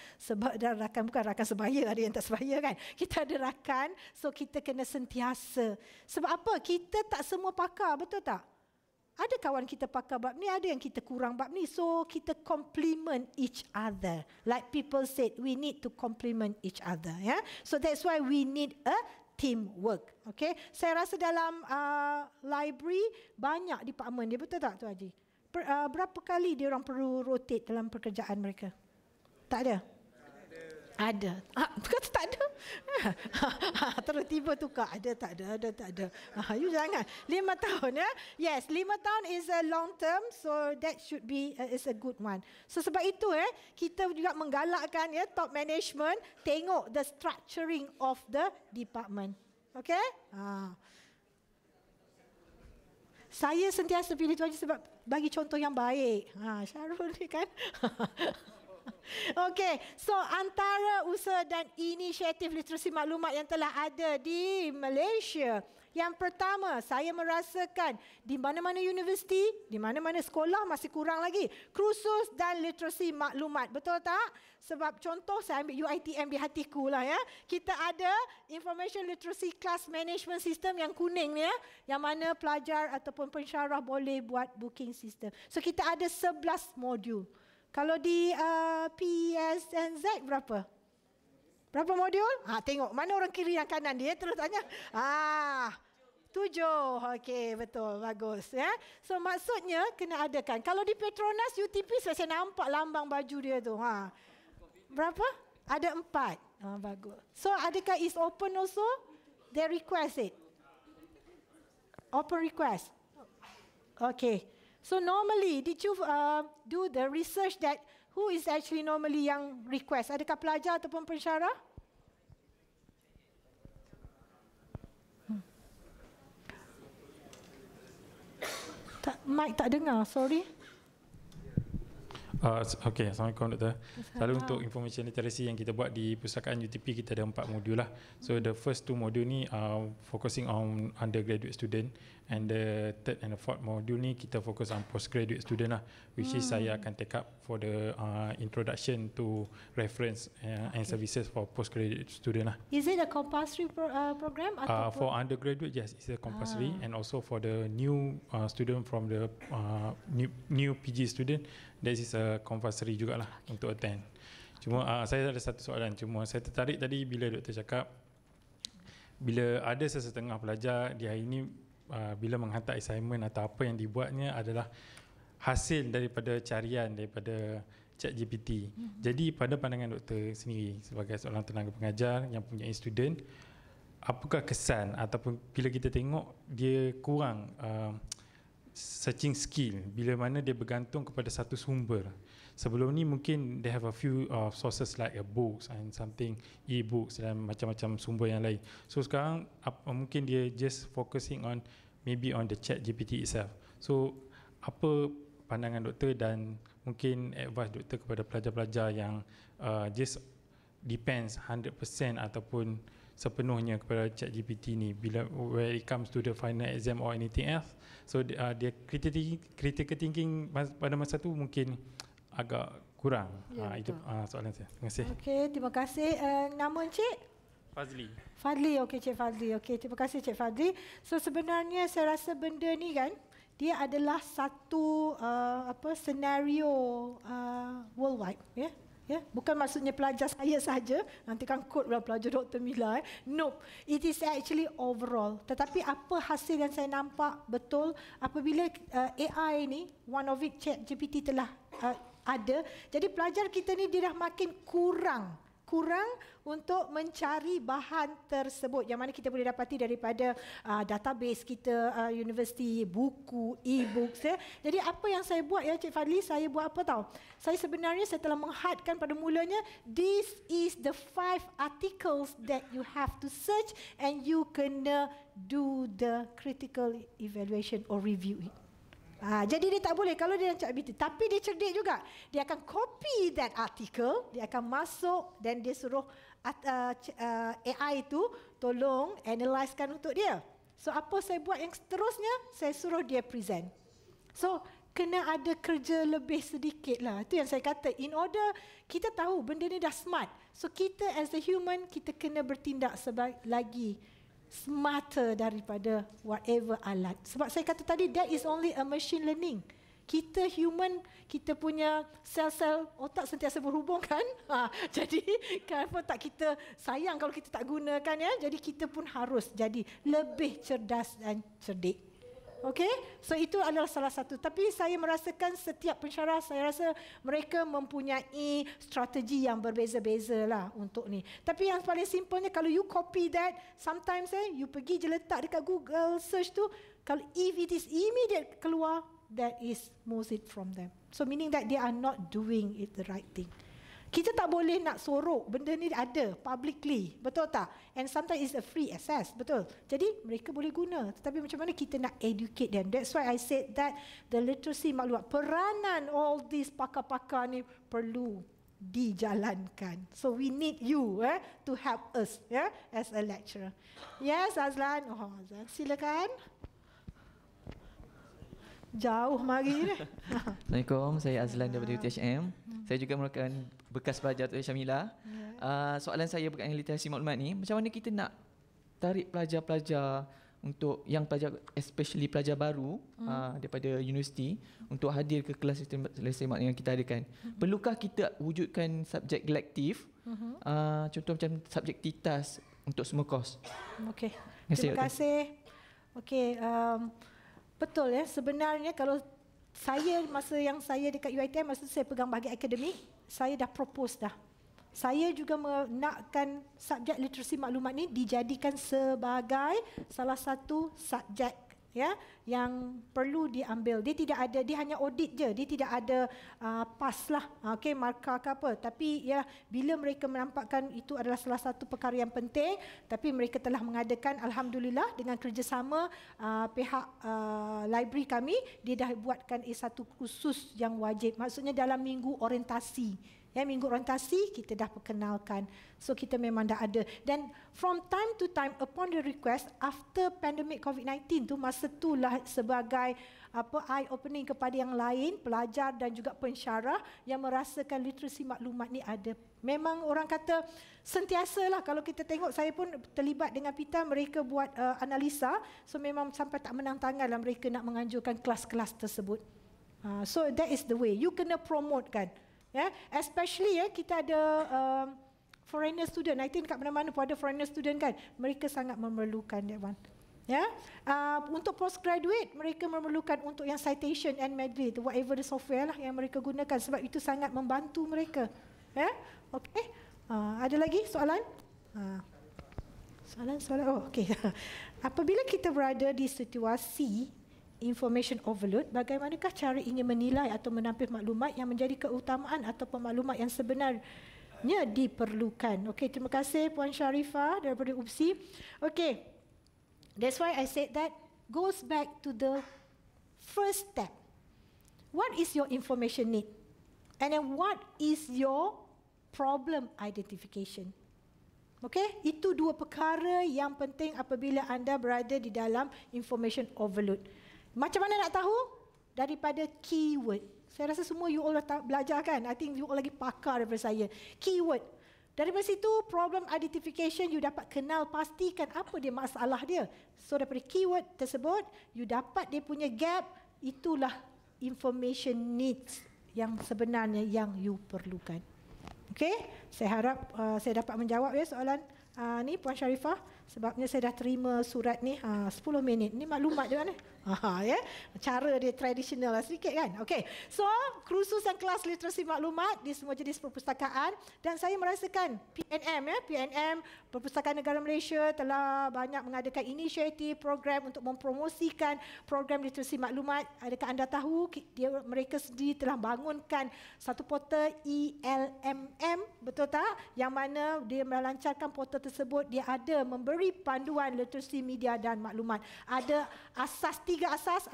bukan rakan sebaya, ada yang tak sebaya kan. Kita ada rakan, so kita kena sentiasa. Sebab apa? Kita tak semua pakar, betul tak? Ada kawan kita pakar bab ni, ada yang kita kurang bab ni. So kita complement each other. Like people said, we need to complement each other. Yeah? So that's why we need a teamwork. Okay? Saya rasa dalam library banyak department dia, betul tak Tu Haji? Berapa kali dia orang perlu rotate dalam pekerjaan mereka? Tak ada? Ada. Kata tak ada. Terus tiba tukar. Ada tak ada. You jangan. 5 tahun ya. Yes, 5 tahun is a long term, so that should be is a good one. So sebab itu kita juga menggalakkan top management tengok the structuring of the department. Okay? Saya sentiasa pilih tu aja sebab bagi contoh yang baik. Syarul ni kan. Okey, so antara usaha dan inisiatif literasi maklumat yang telah ada di Malaysia, yang pertama, saya merasakan di mana-mana universiti, di mana-mana sekolah masih kurang lagi kursus dan literasi maklumat, betul tak? Sebab contoh saya ambil UiTM di hatiku lah ya. Kita ada Information Literacy Class Management System yang kuning ni ya, yang mana pelajar ataupun pensyarah boleh buat booking system. So kita ada 11 modul. Kalau di PSNZ berapa? Berapa modul? Tengok mana orang kiri yang kanan dia terus tanya. 7. Okey, betul. Bagus ya. So maksudnya kena adakan. Kalau di Petronas UTP saya nampak lambang baju dia tu. Berapa? Ada 4. Bagus. So adakah is open also? They request it. Open request. Okay. So normally, did you do the research that who is actually normally yang request? Adakah pelajar ataupun pensyarah? Mic tak dengar, sorry. Okay, Assalamualaikum Dr. Selalu untuk information literacy yang kita buat di Pustakaan UTP, kita ada 4 modul lah. So the first 2 modul ni focusing on undergraduate student, and the third and the fourth module ni kita fokus on postgraduate student lah, which is saya akan take up for the introduction to reference and services for postgraduate student lah. Is it a compulsory program? For undergraduate, yes, it's a compulsory, and also for the new student from the new PG student, that is a compulsory jugalah untuk attend. Cuma saya ada satu soalan. Cuma saya tertarik tadi bila doktor cakap bila ada sesetengah pelajar di hari ini bila menghantar assignment atau apa yang dibuatnya adalah hasil daripada carian daripada ChatGPT. Jadi pada pandangan doktor sendiri sebagai seorang tenaga pengajar yang punya student, apakah kesan ataupun bila kita tengok dia kurang searching skill bila mana dia bergantung kepada satu sumber. Sebelum ni mungkin they have a few sources like books and something, e-books dan macam-macam sumber yang lain. So sekarang mungkin dia just focusing on maybe on the ChatGPT itself. So apa pandangan doktor dan mungkin advice doktor kepada pelajar-pelajar yang just depends 100% ataupun sepenuhnya kepada ChatGPT ni bila where it comes to the final exam or anything else. So dia critical thinking pada masa tu mungkin agak kurang. Itu soalan saya. Terima kasih. Okey, terima kasih. Nama Encik? Fadli. Okey, Cik Fadli. Okey, terima kasih Cik Fadli. So sebenarnya saya rasa benda ni kan dia adalah satu senario worldwide, ya. Ya, bukan maksudnya pelajar saya saja, nanti kan quote pelajar Dr. Mila. Nope, it is actually overall. Tetapi apa hasil yang saya nampak betul apabila AI ni, one of it ChatGPT telah ada. Jadi pelajar kita ni dia dah makin kurang untuk mencari bahan tersebut yang mana kita boleh dapati daripada database kita, universiti, buku, e-books. Ya. Jadi apa yang saya buat ya Cik Fadli, saya buat apa tahu? Saya telah menghadkan pada mulanya, this is the 5 articles that you have to search and you kena do the critical evaluation or review it. Jadi dia tak boleh kalau dia nak ChatGPT. Tapi dia cerdik juga. Dia akan copy that article, dia akan masuk dan dia suruh AI itu tolong analysekan untuk dia. So apa saya buat yang seterusnya? Saya suruh dia present. So kena ada kerja lebih sedikit lah. Itu yang saya kata. In order kita tahu benda ni dah smart. So kita as a human kita kena bertindak lagi smarter daripada whatever alat. Sebab saya kata tadi, that is only a machine learning. Kita human, kita punya sel-sel otak sentiasa berhubung kan. Jadi kenapa tak kita sayang kalau kita tak gunakan ya. Jadi kita pun harus jadi lebih cerdas dan cerdik. Okey, so itu adalah salah satu. Tapi saya merasakan setiap pensyarah, saya rasa mereka mempunyai strategi yang berbeza-beza lah untuk ni. Tapi yang paling simpelnya, kalau you copy that, sometimes you pergi je letak dekat Google search tu, kalau if it is immediate keluar, that is most it from them. So meaning that they are not doing it the right thing. Kita tak boleh nak sorok benda ni ada publicly, betul tak? And sometimes it's a free access, betul? Jadi mereka boleh guna, tetapi macam mana kita nak educate them? That's why I said that the literacy maklumat, peranan all these pakar-pakar ni perlu dijalankan. So we need you to help us as a lecturer. Yes, Azlan. Oh, Azlan, silakan. Jauh mari ni. Assalamualaikum, saya Azlan daripada UTHM. Saya juga merupakan bekas pelajar Dr. Syamila. Soalan saya berkaitan dengan literasi maklumat ni, macam mana kita nak tarik pelajar-pelajar untuk yang pelajar, especially pelajar baru daripada universiti untuk hadir ke kelas literasi maklumat yang kita adakan. Perlukah kita wujudkan subjek elektif, contoh macam subjek titas untuk semua kos? Okey, terima kasih. Okey, betul ya, sebenarnya kalau saya masa yang saya dekat UiTM, masa saya pegang bahagian akademik, saya dah propose dah. Saya juga nakkan subjek literasi maklumat ni dijadikan sebagai salah satu subjek ya yang perlu diambil. Dia tidak ada, dia hanya audit je, dia tidak ada pass lah, okey, markah ke apa. Tapi ya, bila mereka menampakkan itu adalah salah satu perkara yang penting, tapi mereka telah mengadakan, alhamdulillah, dengan kerjasama pihak library kami, dia dah buatkan satu khusus yang wajib. Maksudnya dalam minggu orientasi. Ya, minggu orientasi kita dah perkenalkan. So kita memang dah ada. Dan from time to time upon the request, after pandemic COVID-19 tu, masa itulah sebagai eye opening kepada yang lain, pelajar dan juga pensyarah yang merasakan literasi maklumat ni ada. Memang orang kata sentiasalah, kalau kita tengok, saya pun terlibat dengan PITA, mereka buat analisa. So memang sampai tak menang tangan lah mereka nak menganjurkan kelas-kelas tersebut. So that is the way. You kena promote kan. Especially kita ada foreigner student. I think kat mana-mana pun ada foreigner student kan. Mereka sangat memerlukan that one. Untuk postgraduate mereka memerlukan untuk yang citation and medley, whatever the software lah yang mereka gunakan, sebab itu sangat membantu mereka. Okey. Ada lagi soalan? Soalan. Okey. Apabila kita berada di situasi information overload, bagaimanakah cara ingin menilai atau menampil maklumat yang menjadi keutamaan atau maklumat yang sebenarnya diperlukan? Okey, terima kasih Puan Sharifah daripada UPSI. Okey. That's why I said that goes back to the first step. What is your information need? And then what is your problem identification? Okay, itu dua perkara yang penting apabila anda berada di dalam information overload. Macam mana nak tahu? Daripada keyword. Saya rasa semua you all dah belajar kan? I think you all lagi pakar daripada saya. Keyword. Daripada situ, problem identification, you dapat kenal pastikan apa dia masalah dia. So daripada keyword tersebut, you dapat dia punya gap, itulah information needs yang sebenarnya yang you perlukan. Okay, saya harap saya dapat menjawab soalan ni Puan Sharifah, sebabnya saya dah terima surat ni 10 minit. Ni maklumat dia ni. Cara dia tradisional lah sedikit kan. Okey. So, kursus dan kelas literasi maklumat di semua jenis perpustakaan, dan saya merasakan PNM Perpustakaan Negara Malaysia telah banyak mengadakan inisiatif program untuk mempromosikan program literasi maklumat. Adakah anda tahu mereka sendiri telah bangunkan satu portal ELMM, betul tak? Yang mana dia melancarkan portal tersebut, dia ada memberi panduan literasi media dan maklumat. Ada tiga asas,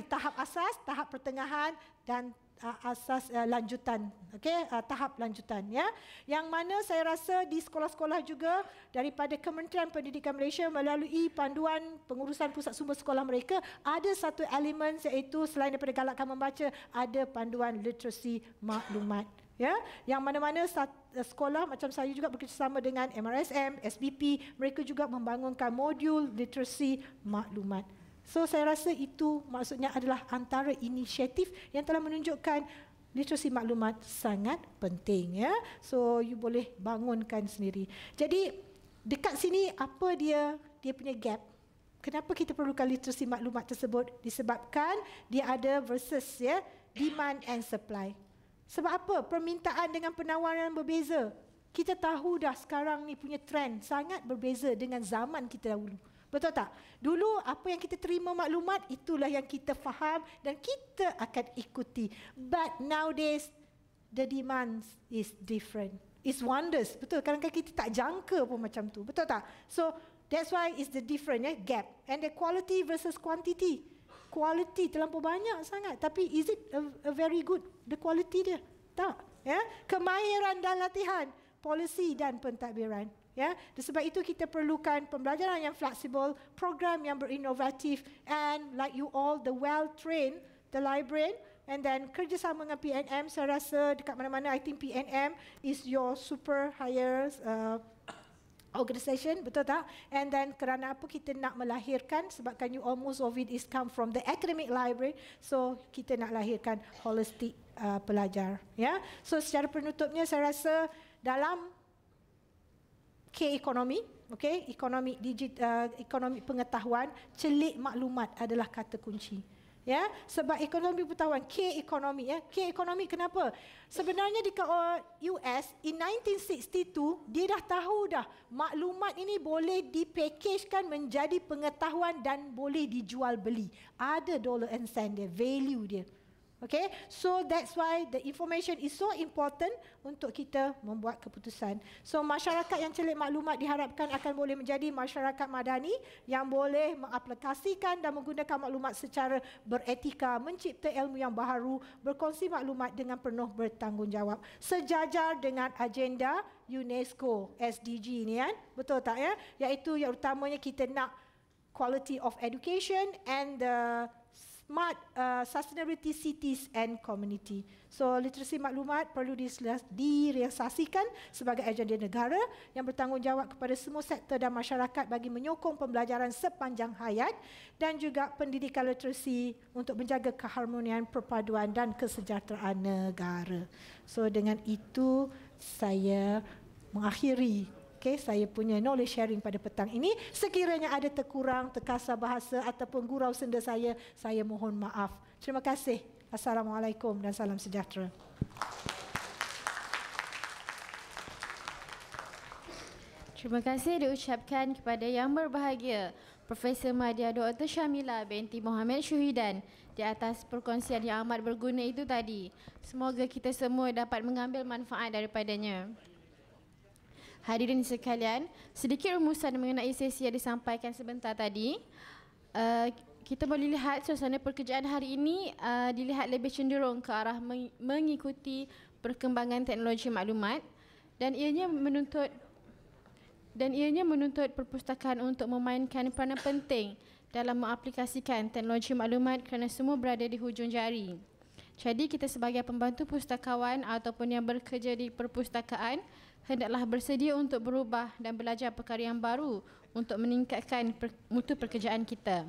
tahap asas, tahap pertengahan dan asas lanjutan. Okey, tahap lanjutan Yang mana saya rasa di sekolah-sekolah juga daripada Kementerian Pendidikan Malaysia melalui panduan pengurusan pusat sumber sekolah mereka, ada satu elemen iaitu selain daripada galakkan membaca, ada panduan literasi maklumat. Yang mana-mana sekolah macam saya juga bekerjasama dengan MRSM, SBP, mereka juga membangunkan modul literasi maklumat. So saya rasa itu maksudnya adalah antara inisiatif yang telah menunjukkan literasi maklumat sangat penting. So you boleh bangunkan sendiri. Jadi dekat sini apa dia punya gap? Kenapa kita perlukan literasi maklumat tersebut? Disebabkan dia ada versus demand and supply. Sebab apa? Permintaan dengan penawaran berbeza. Kita tahu dah sekarang ni punya trend sangat berbeza dengan zaman kita dahulu. Betul tak? Dulu apa yang kita terima maklumat, itulah yang kita faham dan kita akan ikuti. But nowadays, the demand is different. It's wonders. Betul? Kadang-kadang kita tak jangka pun macam tu. Betul tak? So, that's why it's the different gap. And the quality versus quantity. Quality terlampau banyak sangat. Tapi is it a very good, the quality dia? Tak. Kemahiran dan latihan, polisi dan pentadbiran. Sebab itu kita perlukan pembelajaran yang fleksibel, program yang berinovatif, and like you all, the well-trained, the librarian, and then kerjasama dengan PNM. Saya rasa dekat mana-mana, I think PNM is your super higher organisation, betul tak? And then kerana apa kita nak melahirkan, sebabkan you almost of it is come from the academic library, so kita nak lahirkan holistic pelajar. So secara penutupnya saya rasa dalam K-ekonomi, ekonomi digital, ekonomi pengetahuan, celik maklumat adalah kata kunci. Sebab ekonomi pengetahuan, K-ekonomi. K-ekonomi kenapa? Sebenarnya di US in 1962 dia dah tahu dah maklumat ini boleh dipackagekan menjadi pengetahuan dan boleh dijual beli. Ada dollar and cent dia, value dia. Okay, so that's why the information is so important untuk kita membuat keputusan. So masyarakat yang celik maklumat diharapkan akan boleh menjadi masyarakat madani yang boleh mengaplikasikan dan menggunakan maklumat secara beretika, mencipta ilmu yang baharu, berkongsi maklumat dengan penuh bertanggungjawab. Sejajar dengan agenda UNESCO SDG ni kan, betul tak Iaitu yang utamanya kita nak quality of education and the smart sustainability cities and community. So literasi maklumat perlu direalisasikan sebagai agenda negara yang bertanggungjawab kepada semua sektor dan masyarakat bagi menyokong pembelajaran sepanjang hayat dan juga pendidikan literasi untuk menjaga keharmonian, perpaduan dan kesejahteraan negara. So dengan itu saya mengakhiri saya punya knowledge sharing pada petang ini. Sekiranya ada terkurang, terkasar bahasa ataupun gurau senda saya mohon maaf. Terima kasih. Assalamualaikum dan salam sejahtera. Terima kasih diucapkan kepada yang berbahagia Profesor Madya Dr. Syamila binti Mohamed Syuhidan di atas perkongsian yang amat berguna itu tadi. Semoga kita semua dapat mengambil manfaat daripadanya. Hadirin sekalian, sedikit rumusan mengenai sesi yang disampaikan sebentar tadi. Kita boleh lihat suasana pekerjaan hari ini dilihat lebih cenderung ke arah mengikuti perkembangan teknologi maklumat dan ianya menuntut perpustakaan untuk memainkan peranan penting dalam mengaplikasikan teknologi maklumat kerana semua berada di hujung jari. Jadi kita sebagai pembantu pustakawan ataupun yang bekerja di perpustakaan hendaklah bersedia untuk berubah dan belajar perkara yang baru untuk meningkatkan mutu pekerjaan kita.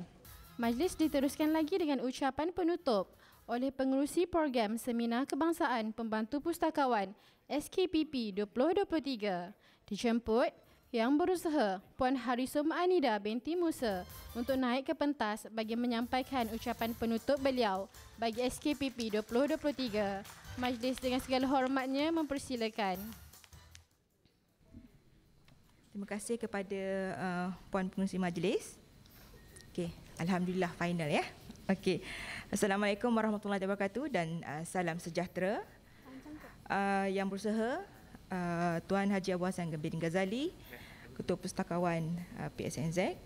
Majlis diteruskan lagi dengan ucapan penutup oleh pengerusi program Seminar Kebangsaan Pembantu Pustakawan SKPP 2023. Dijemput Yang Berusaha Puan Harisum Anida binti Musa untuk naik ke pentas bagi menyampaikan ucapan penutup beliau bagi SKPP 2023. Majlis dengan segala hormatnya mempersilakan. Terima kasih kepada Puan Pengerusi Majlis. Okey, alhamdulillah final ya. Okey. Assalamualaikum warahmatullahi wabarakatuh dan salam sejahtera. Yang Berusaha Tuan Haji Abu Hassan bin Ghazali, Ketua Pustakawan PSNZ.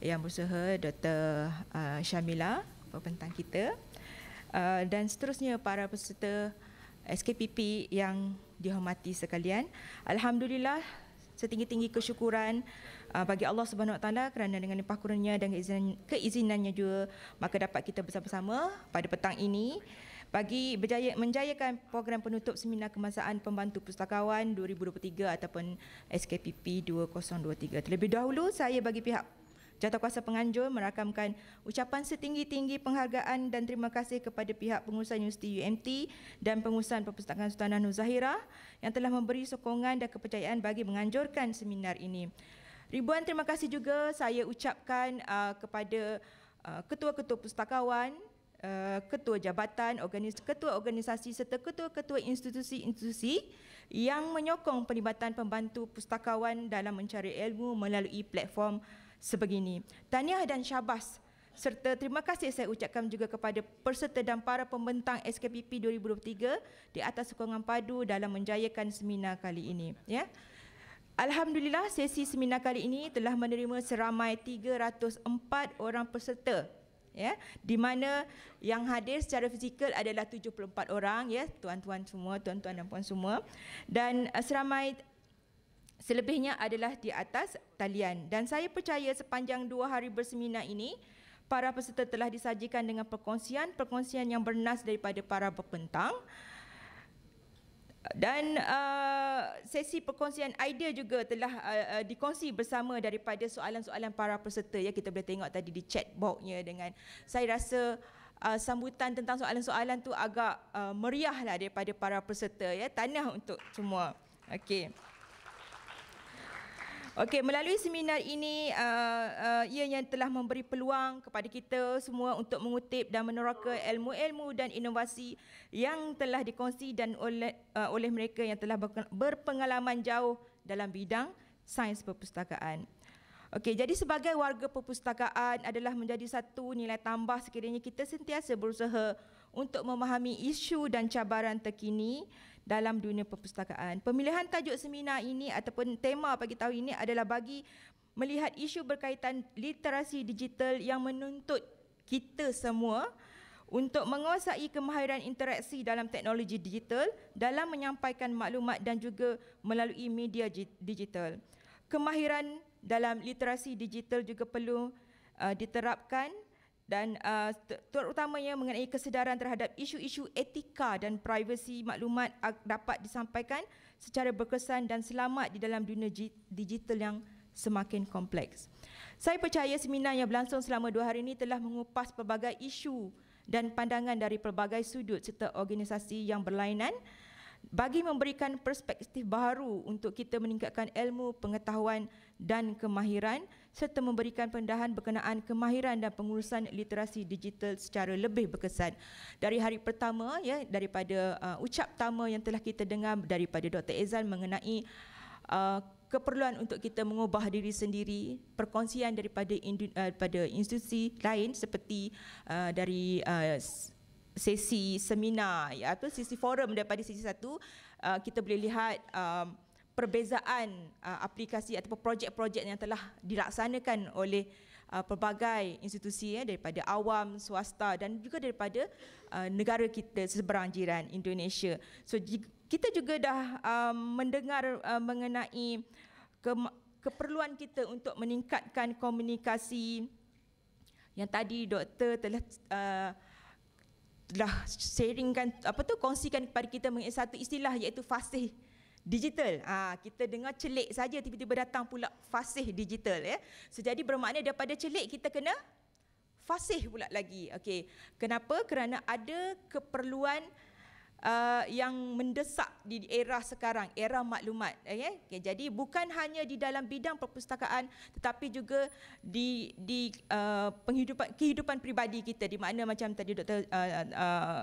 Yang Berusaha Dr. Syamila, pembentang kita. Dan seterusnya para peserta SKPP yang dihormati sekalian. Alhamdulillah, setinggi-tinggi kesyukuran bagi Allah Subhanahu Wa Taala kerana dengan limpah kurnia dan keizinannya juga maka dapat kita bersama-sama pada petang ini bagi menjayakan program penutup Seminar Kebangsaan Pembantu Pustakawan 2023 ataupun SKPP 2023. Terlebih dahulu saya bagi pihak Jawatankuasa Penganjur merakamkan ucapan setinggi-tinggi penghargaan dan terima kasih kepada pihak pengurusan Universiti UMT dan pengurusan Perpustakaan Sultanah Nur Zahirah yang telah memberi sokongan dan kepercayaan bagi menganjurkan seminar ini. Ribuan terima kasih juga saya ucapkan kepada ketua-ketua pustakawan, ketua jabatan, ketua organisasi serta ketua-ketua institusi-institusi yang menyokong pelibatan pembantu pustakawan dalam mencari ilmu melalui platform sebegini. Tahniah dan syabas serta terima kasih saya ucapkan juga kepada peserta dan para pembentang SKPP 2023 di atas sokongan padu dalam menjayakan seminar kali ini. Ya. Alhamdulillah, sesi seminar kali ini telah menerima seramai 304 orang peserta. Ya, di mana yang hadir secara fizikal adalah 74 orang, ya, tuan-tuan semua, tuan-tuan dan puan semua, dan seramai selebihnya adalah di atas talian. Dan saya percaya sepanjang 2 hari berseminar ini, para peserta telah disajikan dengan perkongsian yang bernas daripada para pembentang. Dan sesi perkongsian idea juga telah dikongsi bersama daripada soalan-soalan para peserta. Ya, kita boleh tengok tadi di chat box-nya dengan saya rasa sambutan tentang soalan-soalan tu agak meriahlah daripada para peserta. Ya, tahniah untuk semua. Okey. Okey, melalui seminar ini ianya telah memberi peluang kepada kita semua untuk mengutip dan meneroka ilmu-ilmu dan inovasi yang telah dikongsi dan oleh mereka yang telah berpengalaman jauh dalam bidang sains perpustakaan. Okey, jadi sebagai warga perpustakaan adalah menjadi satu nilai tambah sekiranya kita sentiasa berusaha untuk memahami isu dan cabaran terkini dalam dunia perpustakaan. Pemilihan tajuk seminar ini ataupun tema pagi tahun ini adalah bagi melihat isu berkaitan literasi digital yang menuntut kita semua untuk menguasai kemahiran interaksi dalam teknologi digital dalam menyampaikan maklumat dan juga melalui media digital. Kemahiran dalam literasi digital juga perlu diterapkan dan terutamanya mengenai kesedaran terhadap isu-isu etika dan privasi maklumat dapat disampaikan secara berkesan dan selamat di dalam dunia digital yang semakin kompleks. Saya percaya seminar yang berlangsung selama 2 hari ini telah mengupas pelbagai isu dan pandangan dari pelbagai sudut serta organisasi yang berlainan bagi memberikan perspektif baru untuk kita meningkatkan ilmu, pengetahuan dan kemahiran serta memberikan pendedahan berkenaan kemahiran dan pengurusan literasi digital secara lebih berkesan. Dari hari pertama ya, daripada ucap pertama yang telah kita dengar daripada Dr. Ezan mengenai keperluan untuk kita mengubah diri sendiri, perkongsian daripada institusi lain seperti dari sesi seminar atau sesi forum daripada sesi 1, kita boleh lihat perbezaan aplikasi ataupun projek-projek yang telah dilaksanakan oleh pelbagai institusi daripada awam, swasta dan juga daripada negara kita seberang jiran Indonesia. So kita juga dah mendengar mengenai keperluan kita untuk meningkatkan komunikasi yang tadi doktor telah sharingkan kongsikan kepada kita mengenai satu istilah iaitu fasih digital. Kita dengar celik saja tiba-tiba datang pula fasih digital ya. So, jadi bermakna daripada celik kita kena fasih pula lagi. Okey. Kenapa? Kerana ada keperluan yang mendesak di era sekarang, era maklumat. Okay, jadi bukan hanya di dalam bidang perpustakaan tetapi juga di kehidupan peribadi kita, di mana macam tadi doktor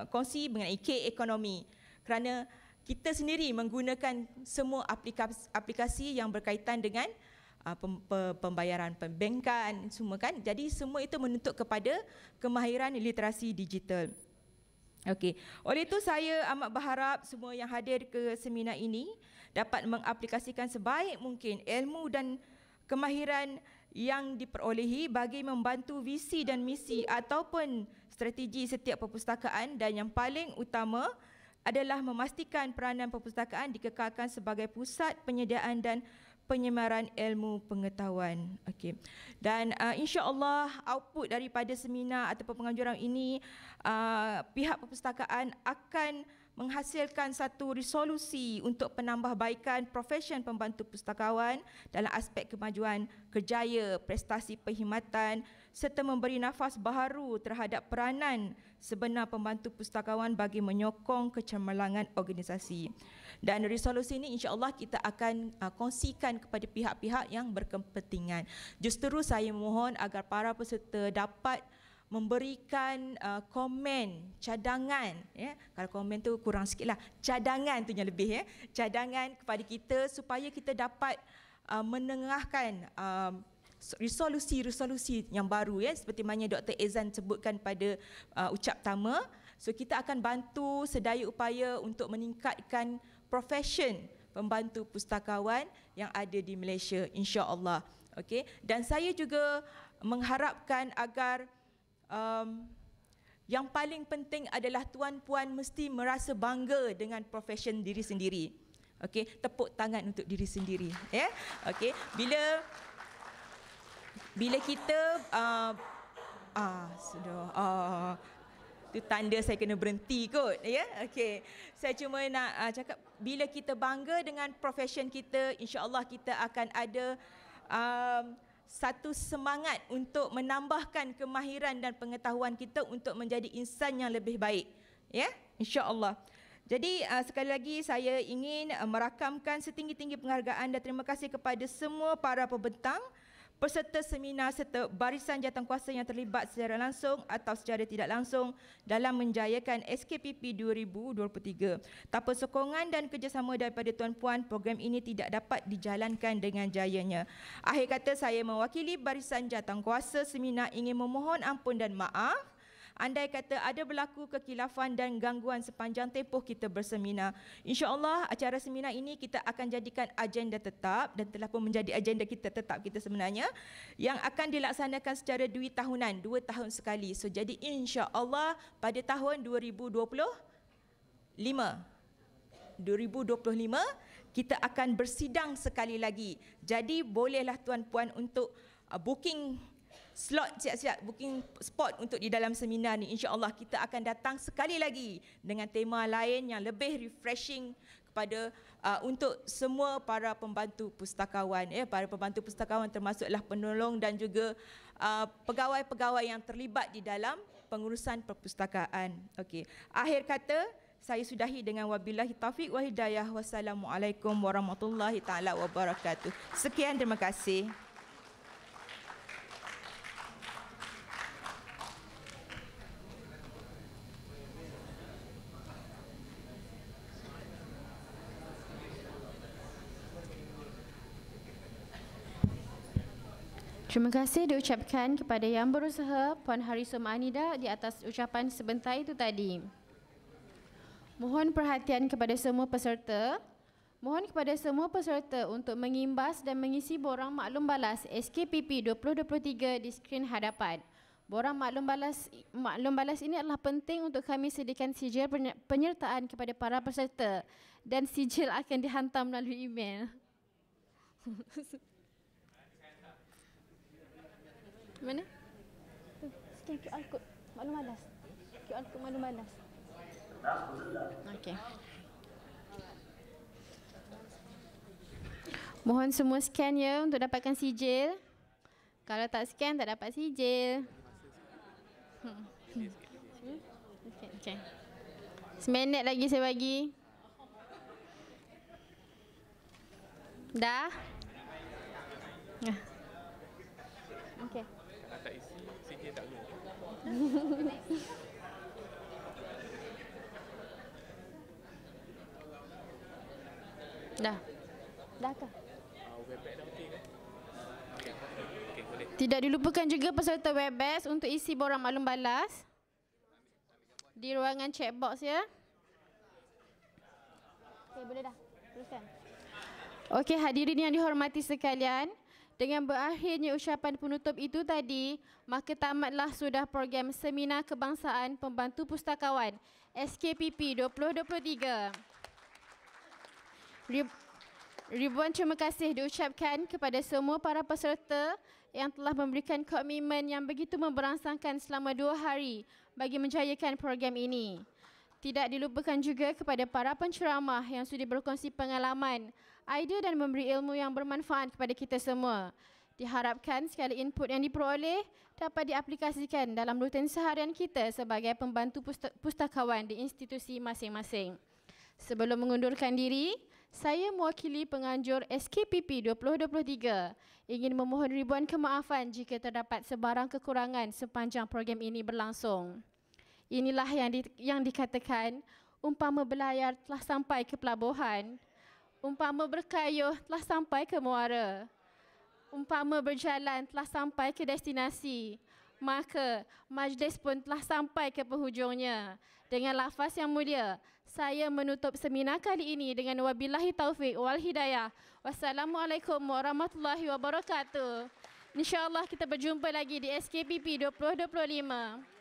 kongsi mengenai K-ekonomi. Kerana kita sendiri menggunakan semua aplikasi yang berkaitan dengan pembayaran perbankan semua kan. Jadi semua itu menuntut kepada kemahiran literasi digital. Okey, oleh itu saya amat berharap semua yang hadir ke seminar ini dapat mengaplikasikan sebaik mungkin ilmu dan kemahiran yang diperolehi bagi membantu visi dan misi ataupun strategi setiap perpustakaan, dan yang paling utama adalah memastikan peranan perpustakaan dikekalkan sebagai pusat penyediaan dan penyebaran ilmu pengetahuan. Okey. Dan insya-Allah output daripada seminar ataupun penganjuran ini pihak perpustakaan akan menghasilkan satu resolusi untuk penambahbaikan profesion pembantu pustakawan dalam aspek kemajuan kerjaya, prestasi perkhidmatan serta memberi nafas baharu terhadap peranan sebenar pembantu pustakawan bagi menyokong kecemerlangan organisasi. Dan resolusi ini insya-Allah kita akan kongsikan kepada pihak-pihak yang berkepentingan. Justru saya mohon agar para peserta dapat memberikan komen, cadangan, ya. Kalau komen tu kurang sikitlah, cadangan tu yang lebih ya. Cadangan kepada kita supaya kita dapat menengahkan resolusi-resolusi yang baru ya, seperti mana Dr. Ezan sebutkan pada ucap pertama. So kita akan bantu sedaya upaya untuk meningkatkan profesion pembantu pustakawan yang ada di Malaysia, insya-Allah. Okey, dan saya juga mengharapkan agar yang paling penting adalah tuan-puan mesti merasa bangga dengan profesion diri sendiri. Okey, tepuk tangan untuk diri sendiri ya. Okey, bila kita sudah itu tanda saya kena berhenti kot ya. Okey, saya cuma nak cakap bila kita bangga dengan profesion kita, insya-Allah kita akan ada satu semangat untuk menambahkan kemahiran dan pengetahuan kita untuk menjadi insan yang lebih baik ya, insya-Allah. Jadi sekali lagi saya ingin merakamkan setinggi-tinggi penghargaan dan terima kasih kepada semua para pembentang, peserta seminar serta barisan jawatankuasa yang terlibat secara langsung atau secara tidak langsung dalam menjayakan SKPP 2023. Tanpa sokongan dan kerjasama daripada tuan-puan, program ini tidak dapat dijalankan dengan jayanya. Akhir kata, saya mewakili barisan jawatankuasa seminar ingin memohon ampun dan maaf andai kata ada berlaku kekilafan dan gangguan sepanjang tempoh kita berseminar. InsyaAllah acara seminar ini kita akan jadikan agenda tetap dan telah pun menjadi agenda kita tetap kita sebenarnya, yang akan dilaksanakan secara 2 tahunan, 2 tahun sekali. So jadi insyaAllah pada tahun 2025 kita akan bersidang sekali lagi. Jadi bolehlah tuan-puan untuk booking slot, siap-siap booking spot untuk di dalam seminar ni. InsyaAllah kita akan datang sekali lagi dengan tema lain yang lebih refreshing kepada untuk semua para pembantu pustakawan, para pembantu pustakawan termasuklah penolong dan juga pegawai-pegawai yang terlibat di dalam pengurusan perpustakaan. Okey. Akhir kata, saya sudahi dengan wabillahi taufiq wal hidayah. Wassalamualaikum warahmatullahi taala wabarakatuh. Sekian, terima kasih. Terima kasih diucapkan kepada yang berusaha Puan Harisoma Anida di atas ucapan sebentar itu tadi. Mohon perhatian kepada semua peserta. Mohon kepada semua peserta untuk mengimbas dan mengisi borang maklum balas SKPP 2023 di skrin hadapan. Borang maklum balas ini adalah penting untuk kami sediakan sijil penyertaan kepada para peserta dan sijil akan dihantar melalui email. Mana? Scan QR code maklum balas. QR code maklum balas. Okey. Mohon semua scan ya untuk dapatkan sijil. Kalau tak scan tak dapat sijil. Okey. 9 minit lagi saya bagi. Dah? Okey. Tak isi, sijil tak boleh. Dah. Dah ke? Webpack dah okey ke? Okey, boleh. Tidak dilupakan juga peserta Webex untuk isi borang maklum balas di ruangan chat box ya. Okey, boleh dah. Teruskan. Okey, hadirin yang dihormati sekalian, dengan berakhirnya ucapan penutup itu tadi, maka tamatlah sudah program Seminar Kebangsaan Pembantu Pustakawan SKPP 2023. Ribuan terima kasih diucapkan kepada semua para peserta yang telah memberikan komitmen yang begitu memberangsangkan selama 2 hari bagi menjayakan program ini. Tidak dilupakan juga kepada para penceramah yang sudi berkongsi pengalaman, idea dan memberi ilmu yang bermanfaat kepada kita semua. Diharapkan segala input yang diperoleh dapat diaplikasikan dalam rutin seharian kita sebagai pembantu pustakawan di institusi masing-masing. Sebelum mengundurkan diri, saya mewakili penganjur SKPP 2023 ingin memohon ribuan kemaafan jika terdapat sebarang kekurangan sepanjang program ini berlangsung. Inilah yang dikatakan, umpama belayar telah sampai ke pelabuhan, umpama berkayuh telah sampai ke muara, umpama berjalan telah sampai ke destinasi, maka majlis pun telah sampai ke penghujungnya. Dengan lafaz yang mulia, saya menutup seminar kali ini dengan wabillahi taufiq wal hidayah. Wassalamualaikum warahmatullahi wabarakatuh. InsyaAllah kita berjumpa lagi di SKPP 2025.